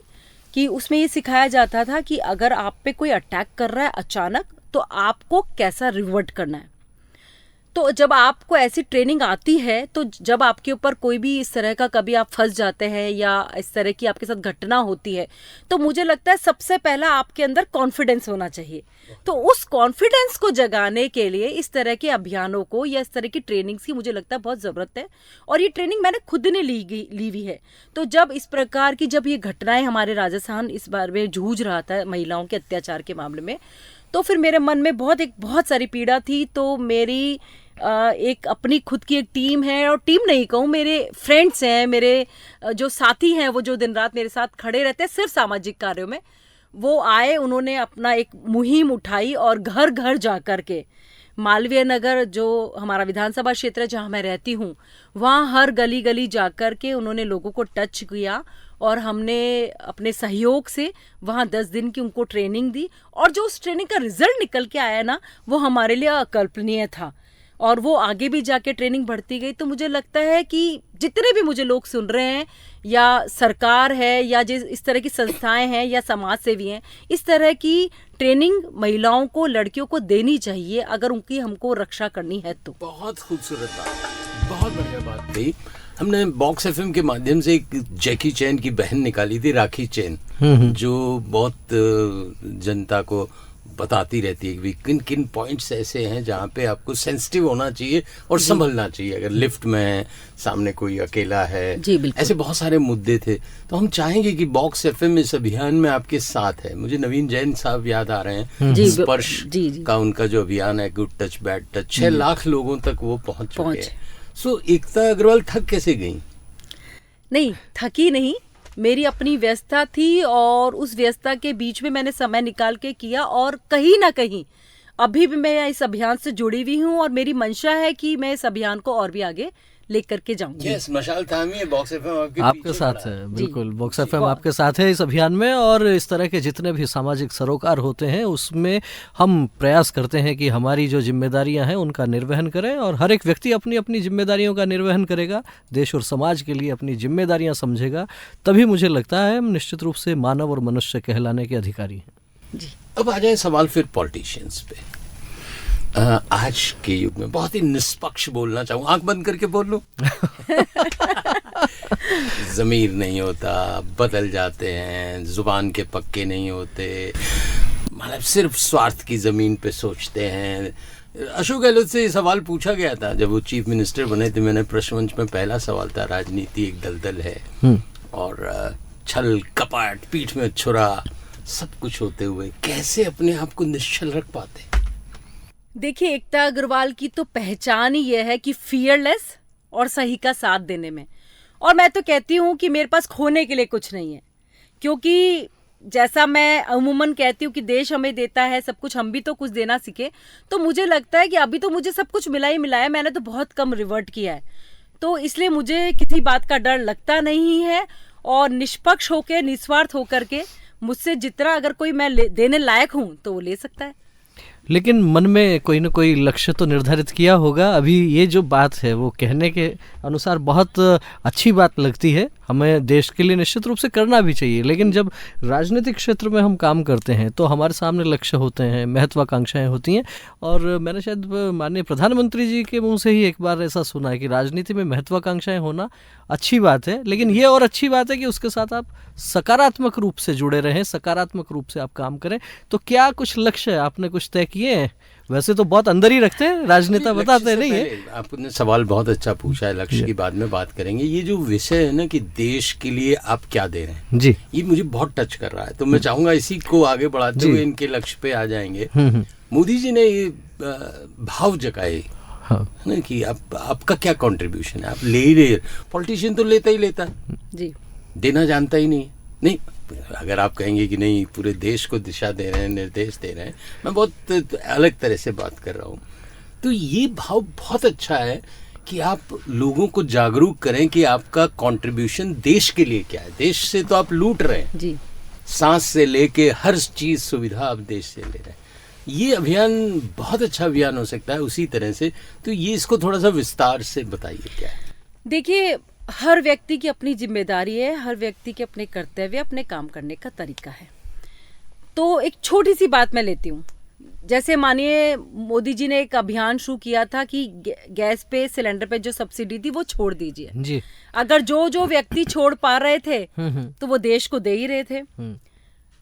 कि उसमें ये सिखाया जाता था कि अगर आप पे कोई अटैक कर रहा है अचानक, तो आपको कैसा रिवर्ट करना है। तो जब आपको ऐसी ट्रेनिंग आती है, तो जब आपके ऊपर कोई भी इस तरह का कभी आप फंस जाते हैं या इस तरह की आपके साथ घटना होती है, तो मुझे लगता है सबसे पहला आपके अंदर कॉन्फिडेंस होना चाहिए। तो उस कॉन्फिडेंस को जगाने के लिए इस तरह के अभियानों को या इस तरह की ट्रेनिंग्स की मुझे लगता है बहुत ज़रूरत है। और ये ट्रेनिंग मैंने खुद ने ली हुई है। तो जब इस प्रकार की जब ये घटनाएं, हमारे राजस्थान इस बार में जूझ रहा था महिलाओं के अत्याचार के मामले में, तो फिर मेरे मन में बहुत सारी पीड़ा थी। तो मेरी एक अपनी खुद की एक टीम है, और टीम नहीं कहूँ, मेरे फ्रेंड्स हैं, मेरे जो साथी हैं, वो जो दिन रात मेरे साथ खड़े रहते हैं सिर्फ सामाजिक कार्यों में, वो आए, उन्होंने अपना एक मुहिम उठाई और घर घर जा कर के मालवीय नगर जो हमारा विधानसभा क्षेत्र है जहाँ मैं रहती हूँ, वहाँ हर गली गली जाकर के उन्होंने लोगों को टच किया और हमने अपने सहयोग से वहाँ 10 दिन की उनको ट्रेनिंग दी और जो उस ट्रेनिंग का रिजल्ट निकल के आया ना, वो हमारे लिए अकल्पनीय था और वो आगे भी जाके ट्रेनिंग बढ़ती गई। तो मुझे लगता है कि जितने भी मुझे लोग सुन रहे हैं या सरकार है या जिस इस तरह की संस्थाएं हैं या समाज सेवी हैं, इस तरह की ट्रेनिंग महिलाओं को, लड़कियों को देनी चाहिए अगर उनकी हमको रक्षा करनी है तो। बहुत खूबसूरत बात, बहुत बढ़िया बात कही। हमने बॉक्स एफएम के माध्यम से एक जैकी चैन की बहन निकाली थी, राखी चैन, जो बहुत जनता को बताती रहती है कि किन किन पॉइंट्स ऐसे हैं जहाँ पे आपको सेंसिटिव होना चाहिए और संभलना चाहिए। अगर लिफ्ट में सामने कोई अकेला है, जी बिल्कुल, ऐसे बहुत सारे मुद्दे थे। तो हम चाहेंगे कि बॉक्स एफएम इस अभियान में आपके साथ है। मुझे नवीन जैन साहब याद आ रहे हैं, स्पर्श का उनका जो अभियान है, good touch bad touch, 6 lakh लोगों तक वो पहुंच चुके हैं। सो एकता अग्रवाल थक कैसे गई? नहीं, थकी नहीं, मेरी अपनी व्यस्तता थी और उस व्यस्तता के बीच में मैंने समय निकाल के किया और कहीं ना कहीं अभी भी मैं इस अभियान से जुड़ी हुई हूँ और मेरी मंशा है कि मैं इस अभियान को और भी आगे लेकर के जाऊंगी। यस, मशाल थामी है, बॉक्स एफएम आपके साथ है, बिल्कुल बॉक्स एफएम आपके साथ है इस अभियान में। और इस तरह के जितने भी सामाजिक सरोकार होते हैं उसमें हम प्रयास करते हैं कि हमारी जो जिम्मेदारियां हैं उनका निर्वहन करें और हर एक व्यक्ति अपनी अपनी जिम्मेदारियों का निर्वहन करेगा, देश और समाज के लिए अपनी जिम्मेदारियां समझेगा, तभी मुझे लगता है हम निश्चित रूप से मानव और मनुष्य कहलाने के अधिकारी हैं। जी। अब आ जाए सवाल फिर पॉलिटिशियंस पे। आज के युग में बहुत ही निष्पक्ष बोलना चाहूँ, आंख बंद करके बोल लूं। ज़मीर नहीं होता, बदल जाते हैं, जुबान के पक्के नहीं होते, मतलब सिर्फ स्वार्थ की ज़मीन पे सोचते हैं। अशोक गहलोत से ये सवाल पूछा गया था जब वो चीफ मिनिस्टर बने थे। मैंने प्रश्न मंच में पहला सवाल था, राजनीति एक दलदल है और छल कपट, पीठ में छुरा, सब कुछ होते हुए कैसे अपने आप को निश्चल रख पाते? देखिए, एकता अग्रवाल की तो पहचान ही यह है कि फियरलेस और सही का साथ देने में। और मैं तो कहती हूँ कि मेरे पास खोने के लिए कुछ नहीं है, क्योंकि जैसा मैं अमूमन कहती हूँ कि देश हमें देता है सब कुछ, हम भी तो कुछ देना सीखे। तो मुझे लगता है कि अभी तो मुझे सब कुछ मिला ही मिला है, मैंने तो बहुत कम रिवर्ट किया है, तो इसलिए मुझे किसी बात का डर लगता नहीं है। और निष्पक्ष होकर, निस्वार्थ होकर के मुझसे जितना अगर कोई मैं देने लायक हूँ तो वो ले सकता है। लेकिन मन में कोई ना कोई लक्ष्य तो निर्धारित किया होगा। अभी ये जो बात है वो कहने के अनुसार बहुत अच्छी बात लगती है, हमें देश के लिए निश्चित रूप से करना भी चाहिए, लेकिन जब राजनीतिक क्षेत्र में हम काम करते हैं तो हमारे सामने लक्ष्य होते हैं, महत्वाकांक्षाएं होती हैं। और मैंने शायद माननीय प्रधानमंत्री जी के मुंह से ही एक बार ऐसा सुना है कि राजनीति में महत्वाकांक्षाएं होना अच्छी बात है, लेकिन ये और अच्छी बात है कि उसके साथ आप सकारात्मक रूप से जुड़े रहें, सकारात्मक रूप से आप काम करें। तो क्या कुछ लक्ष्य है, आपने कुछ तय किए हैं? वैसे तो बहुत अंदर ही रखते हैं, राजनेता बताते नहीं है। आपने सवाल बहुत अच्छा पूछा है, लक्ष्य की बाद में बात करेंगे। ये जो विषय है ना कि देश के लिए आप क्या दे रहे हैं जी, ये मुझे बहुत टच कर रहा है, तो मैं चाहूंगा इसी को आगे बढ़ाते हुए इनके लक्ष्य पे आ जाएंगे। मोदी जी ने ये भाव जगाए ना कि आपका क्या कंट्रीब्यूशन है, आप ले ही रहे। पॉलिटिशियन तो लेता ही लेता जी, देना जानता ही नहीं। अगर आप कहेंगे कि नहीं पूरे देश को दिशा दे रहे हैं, निर्देश दे रहे हैं, मैं बहुत अलग तरह से बात कर रहा हूँ। तो ये भाव बहुत अच्छा है कि आप लोगों को जागरूक करें कि आपका कंट्रीब्यूशन देश के लिए क्या है। देश से तो आप लूट रहे हैं जी, सांस से लेके हर चीज सुविधा आप देश से ले रहे हैं। ये अभियान बहुत अच्छा अभियान हो सकता है उसी तरह से। तो ये इसको थोड़ा सा विस्तार से बताइए क्या है। देखिए, हर व्यक्ति की अपनी जिम्मेदारी है, हर व्यक्ति के अपने कर्तव्य, अपने काम करने का तरीका है। तो एक छोटी सी बात मैं लेती हूँ, जैसे मानिए मोदी जी ने एक अभियान शुरू किया था कि गैस पे, सिलेंडर पे जो सब्सिडी थी वो छोड़ दीजिए जी। अगर जो व्यक्ति छोड़ पा रहे थे तो वो देश को दे ही रहे थे।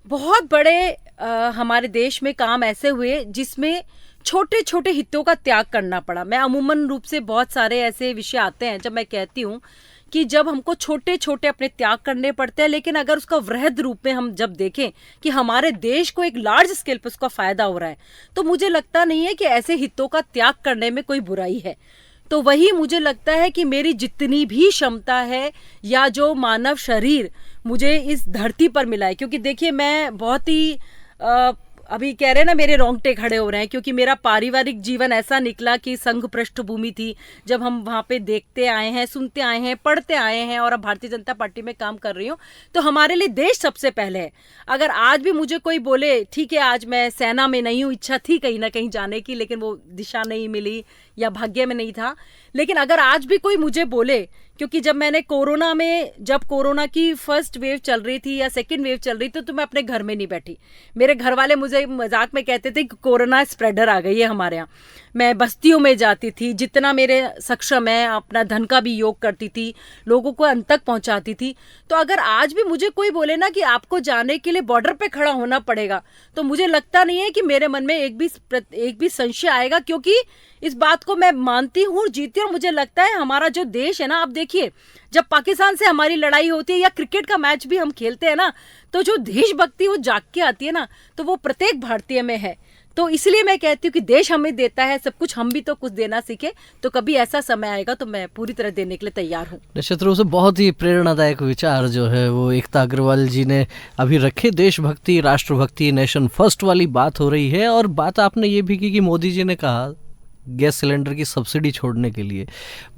बहुत बड़े हमारे देश में काम ऐसे हुए जिसमें छोटे छोटे हितों का त्याग करना पड़ा। मैं अमूमन रूप से बहुत सारे ऐसे विषय आते हैं जब मैं कहती हूँ कि जब हमको छोटे छोटे अपने त्याग करने पड़ते हैं, लेकिन अगर उसका वृहद रूप में हम जब देखें कि हमारे देश को एक लार्ज स्केल पर उसका फायदा हो रहा है, तो मुझे लगता नहीं है कि ऐसे हितों का त्याग करने में कोई बुराई है। तो वही मुझे लगता है कि मेरी जितनी भी क्षमता है या जो मानव शरीर मुझे इस धरती पर मिला है, क्योंकि देखिए मैं बहुत ही अभी कह रहे हैं ना, मेरे रोंगटे खड़े हो रहे हैं, क्योंकि मेरा पारिवारिक जीवन ऐसा निकला कि संघ पृष्ठभूमि थी। जब हम वहाँ पे देखते आए हैं, सुनते आए हैं, पढ़ते आए हैं, और अब भारतीय जनता पार्टी में काम कर रही हूँ, तो हमारे लिए देश सबसे पहले है। अगर आज भी मुझे कोई बोले, ठीक है आज मैं सेना में नहीं हूँ, इच्छा थी कहीं ना कहीं जाने की, लेकिन वो दिशा नहीं मिली या भाग्य में नहीं था, लेकिन अगर आज भी कोई मुझे बोले, क्योंकि जब मैंने जब कोरोना की फर्स्ट वेव चल रही थी या सेकंड वेव चल रही थी, तो मैं अपने घर में नहीं बैठी। मेरे घर वाले मुझे मजाक में कहते थे कि कोरोना स्प्रेडर आ गई है हमारे यहाँ। मैं बस्तियों में जाती थी, जितना मेरे सक्षम है अपना धन का भी योग करती थी, लोगों को अंत तक पहुंचाती थी। तो अगर आज भी मुझे कोई बोले ना कि आपको जाने के लिए बॉर्डर पे खड़ा होना पड़ेगा, तो मुझे लगता नहीं है कि मेरे मन में एक भी संशय आएगा, क्योंकि इस बात को मैं मानती हूँ, जीती हूँ। मुझे लगता है हमारा जो देश है ना, आप देखिए जब पाकिस्तान से हमारी लड़ाई होती है या क्रिकेट का मैच भी हम खेलते हैं ना, तो जो देशभक्ति वो जाग के आती है ना, तो वो प्रत्येक भारतीय में है। तो इसलिए मैं कहती हूँ कि देश हमें देता है सब कुछ, हम भी तो कुछ देना सीखे। तो कभी ऐसा समय आएगा तो मैं पूरी तरह देने के लिए तैयार हूँ। निश्चित रूप से बहुत ही प्रेरणादायक विचार जो है वो एकता अग्रवाल जी ने अभी रखे। देशभक्ति, राष्ट्रभक्ति, नेशन फर्स्ट वाली बात हो रही है। और बात आपने ये भी की कि मोदी जी ने कहा गैस सिलेंडर की सब्सिडी छोड़ने के लिए।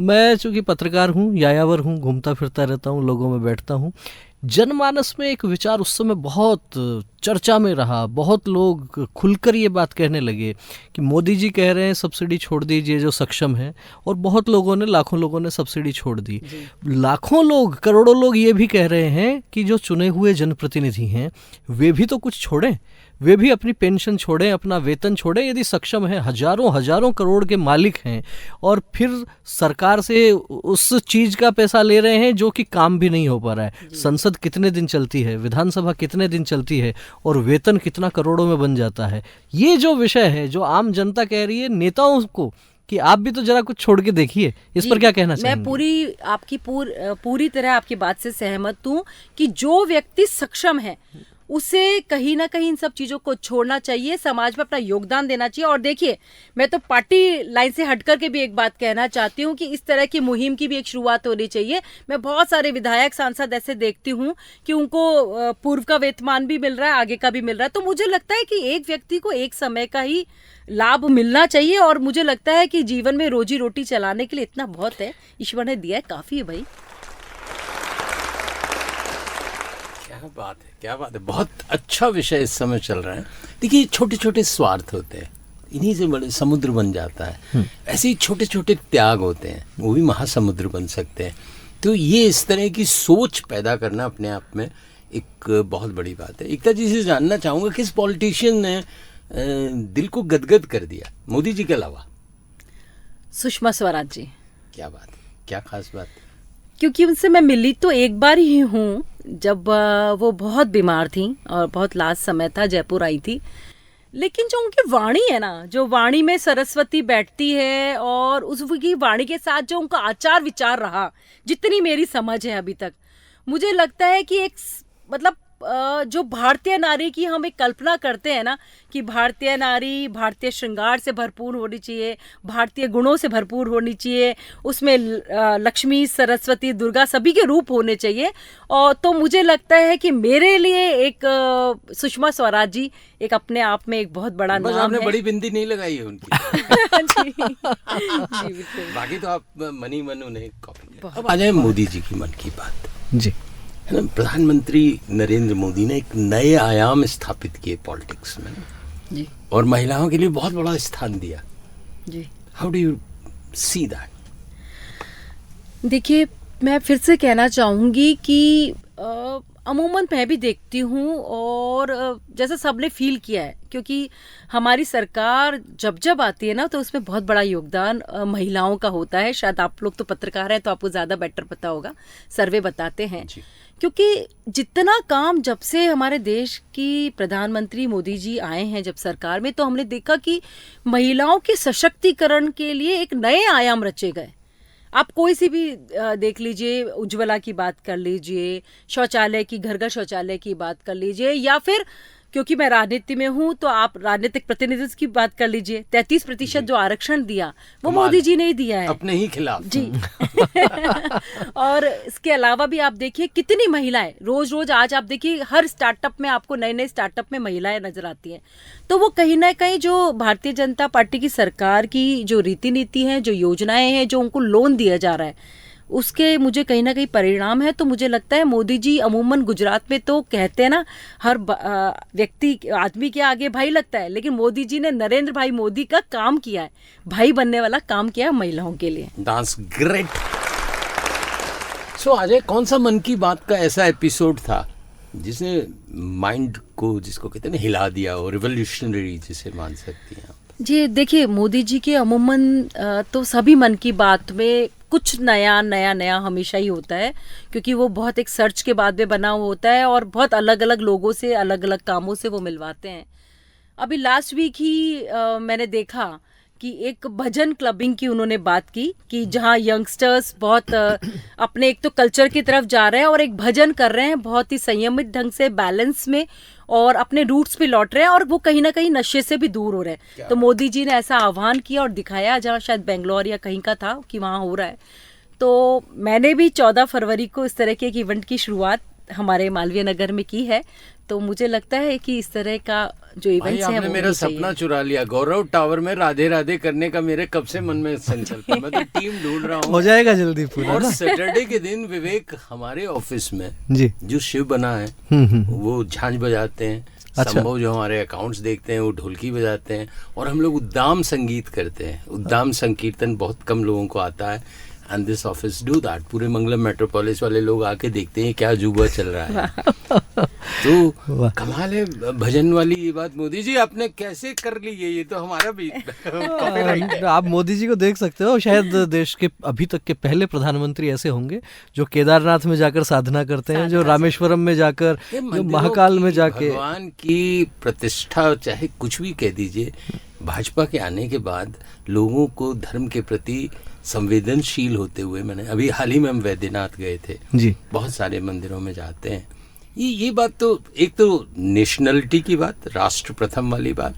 मैं चूँकि पत्रकार हूँ, यायावर हूँ, घूमता फिरता रहता हूँ, लोगों में बैठता हूँ, जनमानस में एक विचार उस समय बहुत चर्चा में रहा। बहुत लोग खुलकर ये बात कहने लगे कि मोदी जी कह रहे हैं सब्सिडी छोड़ दीजिए जो सक्षम है, और बहुत लोगों ने, लाखों लोगों ने सब्सिडी छोड़ दी। लाखों लोग, करोड़ों लोग ये भी कह रहे हैं कि जो चुने हुए जनप्रतिनिधि हैं वे भी तो कुछ छोड़ें, वे भी अपनी पेंशन छोड़ें, अपना वेतन छोड़ें। यदि सक्षम है, हजारों करोड़ के मालिक हैं, और फिर सरकार से उस चीज़ का पैसा ले रहे हैं जो कि काम भी नहीं हो पा रहा है। संसद कितने दिन चलती है, विधानसभा कितने दिन चलती है, और वेतन कितना करोड़ों में बन जाता है। ये जो विषय है, जो आम जनता कह रही है नेताओं को कि आप भी तो जरा कुछ छोड़ के देखिए, इस पर क्या कहना चाहेंगे? मैं पूरी तरह आपकी बात से सहमत हूँ कि जो व्यक्ति सक्षम है उसे कहीं ना कहीं इन सब चीज़ों को छोड़ना चाहिए, समाज में अपना योगदान देना चाहिए। और देखिए, मैं तो पार्टी लाइन से हटकर के भी एक बात कहना चाहती हूँ कि इस तरह की मुहिम की भी एक शुरुआत होनी चाहिए। मैं बहुत सारे विधायक, सांसद ऐसे देखती हूँ कि उनको पूर्व का वेतन भी मिल रहा है, आगे का भी मिल रहा है। तो मुझे लगता है कि एक व्यक्ति को एक समय का ही लाभ मिलना चाहिए, और मुझे लगता है कि जीवन में रोजी रोटी चलाने के लिए इतना बहुत है, ईश्वर ने दिया है, काफ़ी है भाई। क्या बात है, बहुत अच्छा विषय इस समय चल रहा है। देखिए, छोटे छोटे स्वार्थ होते हैं, इन्हीं से बड़े समुद्र बन जाता है। ऐसे ही छोटे छोटे त्याग होते हैं, वो भी महासमुद्र बन सकते हैं। तो ये इस तरह की सोच पैदा करना अपने आप में एक बहुत बड़ी बात है। एकता जी से जानना चाहूँगा, किस पॉलिटिशियन ने दिल को गदगद कर दिया मोदी जी के अलावा? सुषमा स्वराज जी। क्या बात है, क्या खास बात? क्योंकि उनसे मैं मिली तो एक बार ही हूँ, जब वो बहुत बीमार थी और बहुत लास्ट समय था, जयपुर आई थी। लेकिन जो उनकी वाणी है ना, जो वाणी में सरस्वती बैठती है, और उसकी वाणी के साथ जो उनका आचार विचार रहा, जितनी मेरी समझ है अभी तक, मुझे लगता है कि एक मतलब जो भारतीय नारी की हम एक कल्पना करते हैं ना, कि भारतीय नारी भारतीय श्रृंगार से भरपूर होनी चाहिए, भारतीय गुणों से भरपूर होनी चाहिए, उसमें लक्ष्मी, सरस्वती, दुर्गा सभी के रूप होने चाहिए। और तो मुझे लगता है कि मेरे लिए एक सुषमा स्वराज जी एक अपने आप में एक बहुत बड़ा नाम आपने है। बड़ी बिंदी नहीं लगाई है उनकी। जी, जी बिल्कुल। बाकी तो आप मन उन्हें कॉपी। अब आ जाए मोदी जी की मन की बात। जी, है ना, प्रधानमंत्री नरेंद्र मोदी ने एक नए आयाम स्थापित किए पॉलिटिक्स में जी, और महिलाओं के लिए बहुत बड़ा स्थान दिया जी। How do you see that? देखिए, मैं फिर से कहना चाहूँगी कि अमूमन मैं भी देखती हूँ, और जैसा सबने फील किया है, क्योंकि हमारी सरकार जब जब आती है ना, तो उसमें बहुत बड़ा योगदान महिलाओं का होता है। शायद आप लोग तो पत्रकार हैं, तो आपको ज़्यादा बेटर पता होगा, सर्वे बताते हैं। क्योंकि जितना काम जब से हमारे देश की प्रधानमंत्री मोदी जी आए हैं जब सरकार में, तो हमने देखा कि महिलाओं के सशक्तिकरण के लिए एक नए आयाम रचे गए। आप कोई सी भी देख लीजिए, उज्ज्वला की बात कर लीजिए, शौचालय की, घर घर शौचालय की बात कर लीजिए, या फिर क्योंकि मैं राजनीति में हूँ, तो आप राजनीतिक प्रतिनिधित्व की बात कर लीजिए। 33% जो आरक्षण दिया वो कमाल। मोदी जी ने ही दिया है अपने ही खिलाफ। जी। और इसके अलावा भी आप देखिए कितनी महिलाएं रोज रोज, आज आप देखिए हर स्टार्टअप में आपको नए नए स्टार्टअप में महिलाएं नजर आती हैं। तो वो कहीं ना कहीं जो भारतीय जनता पार्टी की सरकार की जो रीति नीति है, जो योजनाएं हैं, जो उनको लोन दिया जा रहा है, उसके मुझे कहीं ना कहीं परिणाम है। तो मुझे लगता है मोदी जी अमूमन गुजरात में तो कहते हैं ना, हर व्यक्ति आदमी के आगे भाई लगता है, लेकिन मोदी जी ने नरेंद्र भाई मोदी का काम किया है, भाई बनने वाला काम किया है महिलाओं के लिए। That's great. So अजय, कौन सा मन की बात का ऐसा एपिसोड था जिसने माइंड को, जिसको कहते हैं ना, हिला दिया, और रिवोल्यूशनरी जिसे मान सकती हैं आप? जी देखिए, मोदी जी के अमूमन तो सभी मन की बात में कुछ नया नया नया हमेशा ही होता है, क्योंकि वो बहुत एक सर्च के बाद में बना हुआ होता है और बहुत अलग अलग लोगों से अलग अलग कामों से वो मिलवाते हैं। अभी लास्ट वीक ही मैंने देखा कि एक भजन क्लबिंग की उन्होंने बात की कि जहाँ यंगस्टर्स बहुत अपने एक तो कल्चर की तरफ जा रहे हैं और एक भजन कर रहे हैं बहुत ही संयमित ढंग से, बैलेंस में, और अपने रूट्स पे लौट रहे हैं, और वो कहीं ना कहीं नशे से भी दूर हो रहे हैं। तो मोदी जी ने ऐसा आह्वान किया और दिखाया, जहाँ शायद बेंगलोर या कहीं का था, कि वहाँ हो रहा है। तो मैंने भी 14 फरवरी को इस तरह के एक इवेंट की शुरुआत हमारे मालवीय नगर में की है। तो मुझे लगता है कि इस तरह का जो इवेंट्स हैं, आपने मेरा सपना चुरा लिया। गौरव टावर में राधे राधे करने का मेरे कब से मन में संकल्प है। मैं तो टीम ढूंढ रहा हूँ, हो जाएगा जल्दी पूरा और ना। सैटरडे के दिन विवेक हमारे ऑफिस में जी। जो शिव बना है वो झांझ बजाते हैं। अच्छा। संभव जो हमारे अकाउंट्स देखते हैं वो ढोलकी बजाते हैं, और हम लोग उद्दाम संगीत करते हैं। उद्दाम संकीर्तन बहुत कम लोगों को आता है, and this office do that. पूरे मंगलम मेट्रोपोलिस वाले लोग आके देखते हैं क्या जुबा चल रहा है। तो कमाल है भजन वाली ये बात। मोदी जी आपने कैसे कर ली है? ये तो हमारा भी copyright है। आप मोदी जी को देख सकते हो, शायद देश के अभी तक के पहले प्रधानमंत्री ऐसे होंगे जो केदारनाथ में जाकर साधना करते हैं, जो रामेश्वरम में जाकर, ये जो मंदिरों महाकाल में की, जाके। भगवान की प्रतिष्ठा, चाहे कुछ भी कह दीजिए, भाजपा के आने के बाद लोगों को धर्म के प्रति संवेदनशील होते हुए, मैंने अभी हाल ही में हम वैद्यनाथ गए थे जी। बहुत सारे मंदिरों में जाते हैं। ये बात तो, एक तो नेशनलिटी की बात, राष्ट्र प्रथम वाली बात,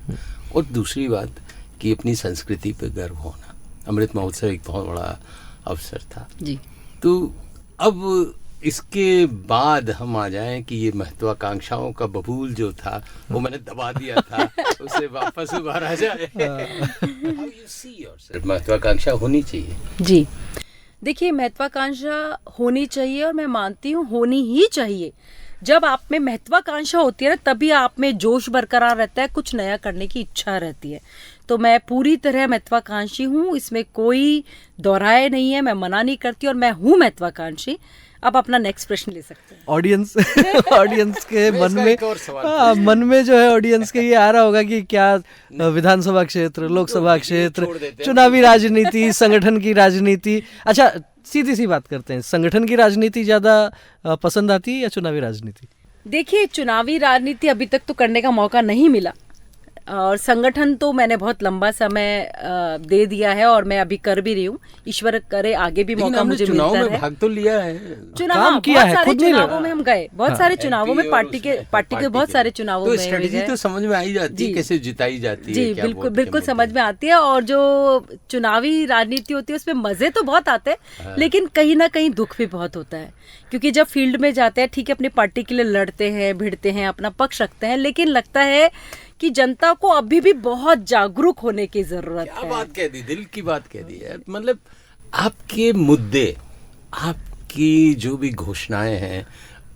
और दूसरी बात कि अपनी संस्कृति पे गर्व होना। अमृत महोत्सव एक बहुत बड़ा अवसर था जी। तो अब इसके बाद हम आ जाएं कि ये महत्वाकांक्षाओं का बबूल जो था वो मैंने दबा दिया था, उसे वापस उभारा जाए। How you see yourself? महत्वाकांक्षा होनी चाहिए। जी देखिए, महत्वाकांक्षा होनी चाहिए, और मैं मानती हूँ होनी ही चाहिए। जब आप में महत्वाकांक्षा होती है ना, तभी आप में जोश बरकरार रहता है, कुछ नया करने की इच्छा रहती है। तो मैं पूरी तरह महत्वाकांक्षी हूँ, इसमें कोई दोहराए नहीं है, मैं मना नहीं करती, और मैं हूँ महत्वाकांक्षी। अब अपना नेक्स्ट प्रश्न ले सकते हैं। ऑडियंस ऑडियंस के मैं मन इसका में, एक और सवाल मन में जो है ऑडियंस के ये आ रहा होगा कि क्या विधानसभा क्षेत्र, लोकसभा छोड़ क्षेत्र, देते हैं। चुनावी राजनीति, संगठन की राजनीति। अच्छा, सीधी सी बात करते हैं, संगठन की राजनीति ज्यादा पसंद आती है या चुनावी राजनीति? देखिए, चुनावी राजनीति अभी तक तो करने का मौका नहीं मिला, और संगठन तो मैंने बहुत लंबा समय दे दिया है, और मैं अभी कर भी रही हूँ। ईश्वर करे आगे भी लेकिन मौका हमने मुझे चुनाव मिलता में रहे। भाग तो लिया है। चुनाव, काम हाँ, किया बहुत है, सारे खुद नहीं चुनावों लड़ा। में हम गए, बहुत सारे चुनावों में MP और पार्टी के बहुत सारे चुनावों तो में स्ट्रेटजी गए। तो समझ में आई जाती है, जी। कैसे जिताई जाती है। जी क्या बिल्कुल वोट के बिल्कुल मुद्दे समझ में आती है, और जो चुनावी राजनीति होती है उसमें मजे तो बहुत आते हैं, लेकिन कहीं ना कहीं दुख भी बहुत होता है, क्योंकि जब फील्ड में जाते हैं, ठीक है, अपनी पार्टी के लिए लड़ते हैं, भिड़ते हैं, अपना पक्ष रखते हैं, लेकिन लगता है कि जनता को अभी भी बहुत जागरूक होने की जरूरत क्या है। बात कह दी, दिल की बात कह दी है। मतलब आपके मुद्दे, आपकी जो भी घोषणाएं हैं,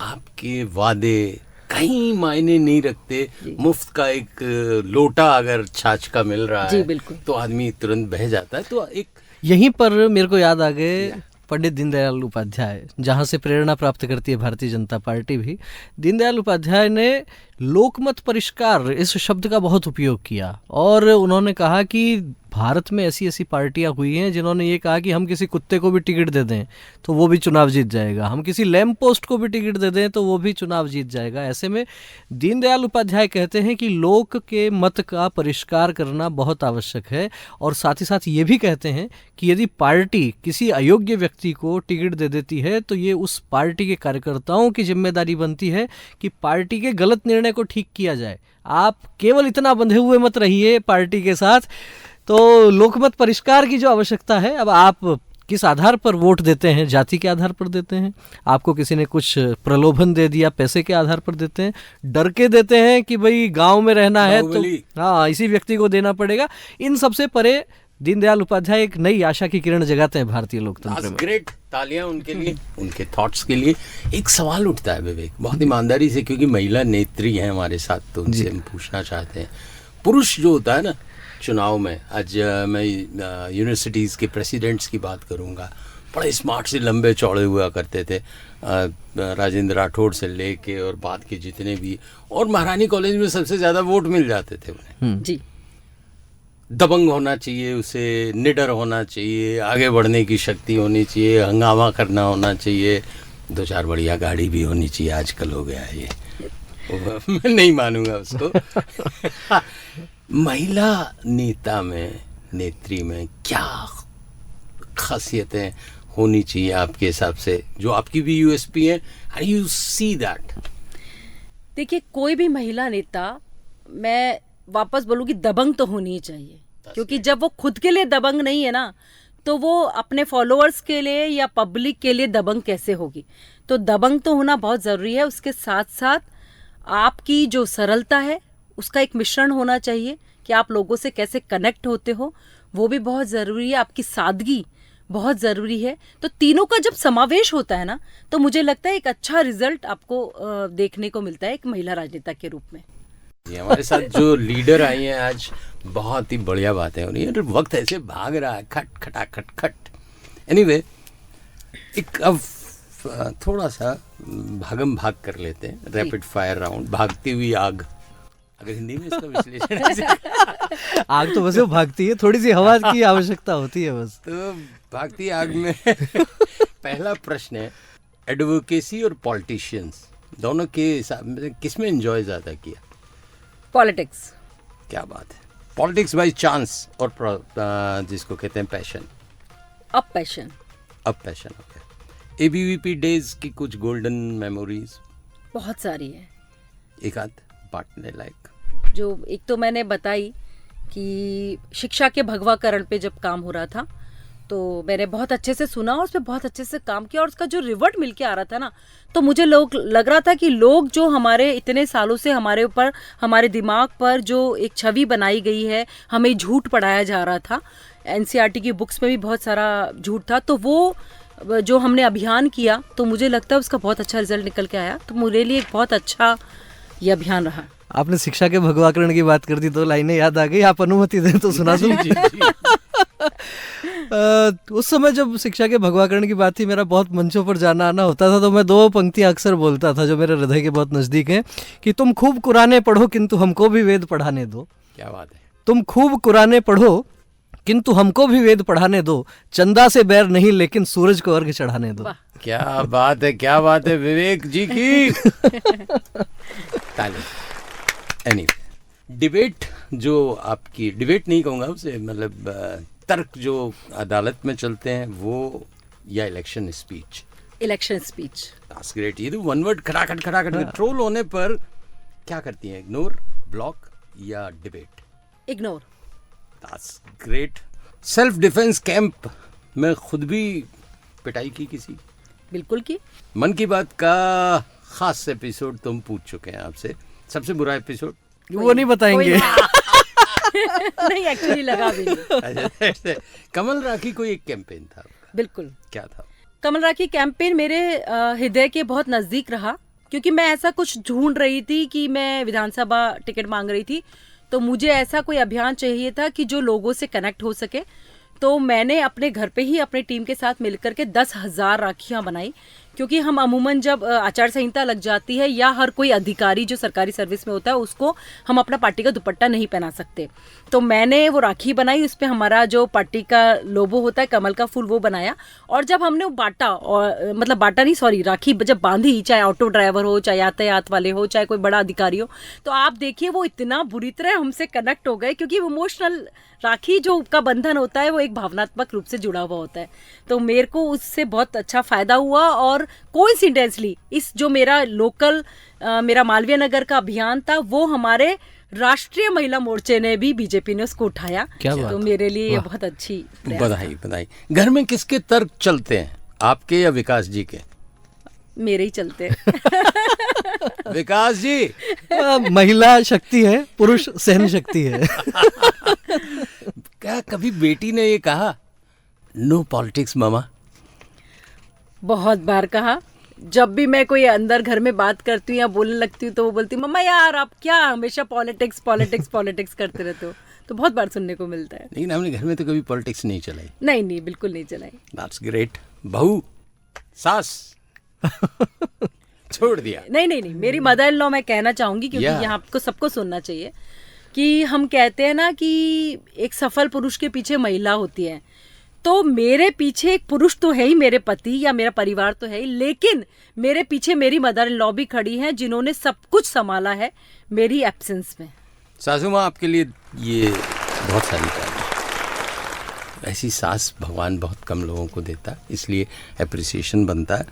आपके वादे कहीं मायने नहीं रखते। मुफ्त का एक लोटा अगर छाछ का मिल रहा जी, है बिल्कुल। तो आदमी तुरंत बह जाता है। तो एक यहीं पर मेरे को याद आ गए पंडित दीनदयाल उपाध्याय, जहाँ से प्रेरणा प्राप्त करती है भारतीय जनता पार्टी भी। दीनदयाल उपाध्याय ने लोकमत परिष्कार इस शब्द का बहुत उपयोग किया, और उन्होंने कहा कि भारत में ऐसी ऐसी पार्टियां हुई हैं जिन्होंने ये कहा कि हम किसी कुत्ते को भी टिकट दे दें तो वो भी चुनाव जीत जाएगा, हम किसी लैंप पोस्ट को भी टिकट दे दें तो वो भी चुनाव जीत जाएगा। ऐसे में दीनदयाल उपाध्याय कहते हैं कि लोक के मत का परिष्कार करना बहुत आवश्यक है, और साथ ही साथ ये भी कहते हैं कि यदि पार्टी किसी अयोग्य व्यक्ति को टिकट दे देती है तो ये उस पार्टी के कार्यकर्ताओं की जिम्मेदारी बनती है कि पार्टी के गलत निर्णय को ठीक किया जाए। आप केवल इतना बंधे हुए मत रहिए पार्टी के साथ। तो लोकमत परिष्कार की जो आवश्यकता है, अब आप किस आधार पर वोट देते हैं, जाति के आधार पर देते हैं, आपको किसी ने कुछ प्रलोभन दे दिया पैसे के आधार पर देते हैं, डर के देते हैं कि भाई गांव में रहना है तो हाँ इसी व्यक्ति को देना पड़ेगा, इन सबसे परे दीनदयाल उपाध्याय एक नई आशा की किरण जगाते हैं भारतीय लोकतंत्र में। ग्रेट, तालियां उनके लिए, उनके थॉट्स के लिए। एक सवाल उठता है विवेक बहुत ईमानदारी से, क्योंकि महिला नेत्री हैं हमारे साथ, तो उनसे हम पूछना चाहते हैं, पुरुष जो होता है ना चुनाव में, आज मैं यूनिवर्सिटीज़ के प्रेसिडेंट्स की बात करूंगा, बड़े स्मार्ट से लंबे चौड़े हुआ करते थे, राजेंद्र राठौड़ से लेके और बाद के जितने भी, और महारानी कॉलेज में सबसे ज़्यादा वोट मिल जाते थे उन्हें। जी, दबंग होना चाहिए उसे, निडर होना चाहिए, आगे बढ़ने की शक्ति होनी चाहिए, हंगामा करना होना चाहिए, 2-4 बढ़िया गाड़ी भी होनी चाहिए, आजकल हो गया है ये, मैं नहीं मानूंगा उसको। महिला नेता में, नेत्री में क्या खासियतें होनी चाहिए आपके हिसाब से, जो आपकी भी यूएसपी है, हाउ यू सी दैट? देखिए कोई भी महिला नेता, मैं वापस बोलूँगी, दबंग तो होनी ही चाहिए, क्योंकि जब वो खुद के लिए दबंग नहीं है ना, तो वो अपने फॉलोअर्स के लिए या पब्लिक के लिए दबंग कैसे होगी। तो दबंग तो होना बहुत ज़रूरी है। उसके साथ साथ आपकी जो सरलता है उसका एक मिश्रण होना चाहिए कि आप लोगों से कैसे कनेक्ट होते हो, वो भी बहुत ज़रूरी है। आपकी सादगी बहुत ज़रूरी है। तो तीनों का जब समावेश होता है ना, तो मुझे लगता है एक अच्छा रिजल्ट आपको देखने को मिलता है एक महिला राजनेता के रूप में। हमारे साथ जो लीडर आई हैं आज, बहुत ही बढ़िया बातें हो रही है। वक्त ऐसे भाग रहा है, खट खटा खट खट। एनीवे, एक अब थोड़ा सा भागम भाग कर लेते हैं, रैपिड फायर राउंड, भागती हुई आग, अगर हिंदी में इसका विश्लेषण आग तो वैसे भागती है, थोड़ी सी हवा की आवश्यकता होती है बस। तो भागती आग में पहला प्रश्न है, एडवोकेसी और पॉलिटिशियंस दोनों के हिसाब में किसमें एंजॉय ज़्यादा किया? पॉलिटिक्स। क्या बात है। पॉलिटिक्स बाय चांस और जिसको कहते हैं पैशन? अब पैशन। अब पैशन हो गया। एबीवीपी डेज की कुछ गोल्डन मेमोरीज? बहुत सारी है। एक आध बांटने लायक? जो एक तो मैंने बताई कि शिक्षा के भगवाकरण पे जब काम हो रहा था, तो मैंने बहुत अच्छे से सुना और उस पर बहुत अच्छे से काम किया, और उसका जो रिवर्ट मिल के आ रहा था ना, तो मुझे लग रहा था कि लोग जो हमारे इतने सालों से हमारे ऊपर, हमारे दिमाग पर जो एक छवि बनाई गई है, हमें झूठ पढ़ाया जा रहा था, एनसीईआरटी की बुक्स में भी बहुत सारा झूठ था, तो वो जो हमने अभियान किया, तो मुझे लगता है उसका बहुत अच्छा रिजल्ट निकल के आया। तो मेरे लिए एक बहुत अच्छा ये अभियान रहा। आपने शिक्षा के भगवाकरण की बात कर दी, 2 लाइनें याद आ गई, आप अनुमति दें तो सुना दूं? उस समय जब शिक्षा के भगवाकरण की बात थी, मेरा बहुत मंचों पर जाना आना होता था, तो मैं 2 पंक्तियां अक्सर बोलता था जो मेरे हृदय के बहुत नजदीक हैं, कि तुम खूब कुराने पढ़ो किंतु हमको भी वेद पढ़ाने दो। क्या बात है। तुम खूब कुराने पढ़ो किंतु हमको भी वेद पढ़ाने दो, चंदा से बैर नहीं लेकिन सूरज को अर्घ चढ़ाने दो। क्या बात है, क्या बात है विवेक जी की। एनीवे, डिबेट जो आपकी, डिबेट नहीं कहूँगा उसे, मतलब तर्क जो अदालत में चलते हैं वो, या election speech? Election speech. That's great. ये तो वन वर्ड खटाखट ट्रोल होने पर क्या करती हैं? इग्नोर, ब्लॉक या debate? Ignore. That's great. Self defence camp में खुद भी पिटाई की किसी? बिल्कुल की। मन की बात का खास एपिसोड तुम पूछ चुके हैं आपसे, सबसे बुरा एपिसोड वो नहीं बताएंगे। नहीं, एक्चुअली लगा भी नहीं। कमल राखी कोई एक कैंपेन था? बिल्कुल। क्या था? कमल राखी कैंपेन मेरे हृदय के बहुत नजदीक रहा, क्योंकि मैं ऐसा कुछ ढूंढ रही थी कि मैं विधानसभा टिकट मांग रही थी, तो मुझे ऐसा कोई अभियान चाहिए था कि जो लोगों से कनेक्ट हो सके। तो मैंने अपने घर पे ही अपने टीम के साथ मिलकर के 10,000 राखियाँ बनाई, क्योंकि हम अमूमन जब आचार संहिता लग जाती है या हर कोई अधिकारी जो सरकारी सर्विस में होता है उसको हम अपना पार्टी का दुपट्टा नहीं पहना सकते। तो मैंने वो राखी बनाई, उस पर हमारा जो पार्टी का लोगो होता है कमल का फूल वो बनाया, और जब हमने वो बांटा, और मतलब बांटा नहीं सॉरी, राखी जब बांधी, चाहे ऑटो ड्राइवर हो, चाहे यातायात वाले हो, चाहे कोई बड़ा अधिकारी हो, तो आप देखिए वो इतना बुरी तरह हमसे कनेक्ट हो गए, क्योंकि इमोशनल राखी जो का बंधन होता है वो एक भावनात्मक रूप से जुड़ा हुआ होता है। तो मेरे को उससे बहुत अच्छा फायदा हुआ, और कोइंसिडेंटली इस जो मेरा लोकल मेरा मालवीय नगर का अभियान था वो हमारे राष्ट्रीय महिला मोर्चे ने भी, बीजेपी ने उसको उठाया। क्या बात। तो मेरे लिए ये बहुत अच्छी प्रयास था। बधाई बधाई। घर में किसके तर्क चलते हैं, आपके या विकास जी के? मेरे ही चलते विकास जी महिला शक्ति है, पुरुष सहन शक्ति है। क्या कभी बेटी ने ये कहा नो पॉलिटिक्स मामा? बहुत बार कहा। जब भी मैं कोई अंदर घर में बात करती हूँ या बोलने लगती हूँ तो वो बोलती मम्मा यार आप क्या हमेशा पॉलिटिक्स पॉलिटिक्स पॉलिटिक्स करते रहते हो। तो बहुत बार सुनने को मिलता है। लेकिन हमने घर में तो कभी पॉलिटिक्स नहीं चलाई। नहीं नहीं, बिल्कुल नहीं चलाई। That's great. बहू सास छोड़ दिया? नहीं नहीं नहीं, मेरी मदर इन लॉ मैं कहना चाहूंगी, क्योंकि यहाँ आपको सबको सुनना चाहिए कि हम कहते हैं ना कि एक सफल पुरुष के पीछे महिला होती है। तो मेरे पीछे एक पुरुष तो है ही, मेरे पति या मेरा परिवार तो है ही, लेकिन मेरे पीछे मेरी मदर इन लॉ भी खड़ी हैं जिन्होंने सब कुछ संभाला है मेरी एब्सेंस में। सासू माँ आपके लिए ये बहुत सारी बात है। ऐसी सास भगवान बहुत कम लोगों को देता, इसलिए एप्रिसिएशन बनता है।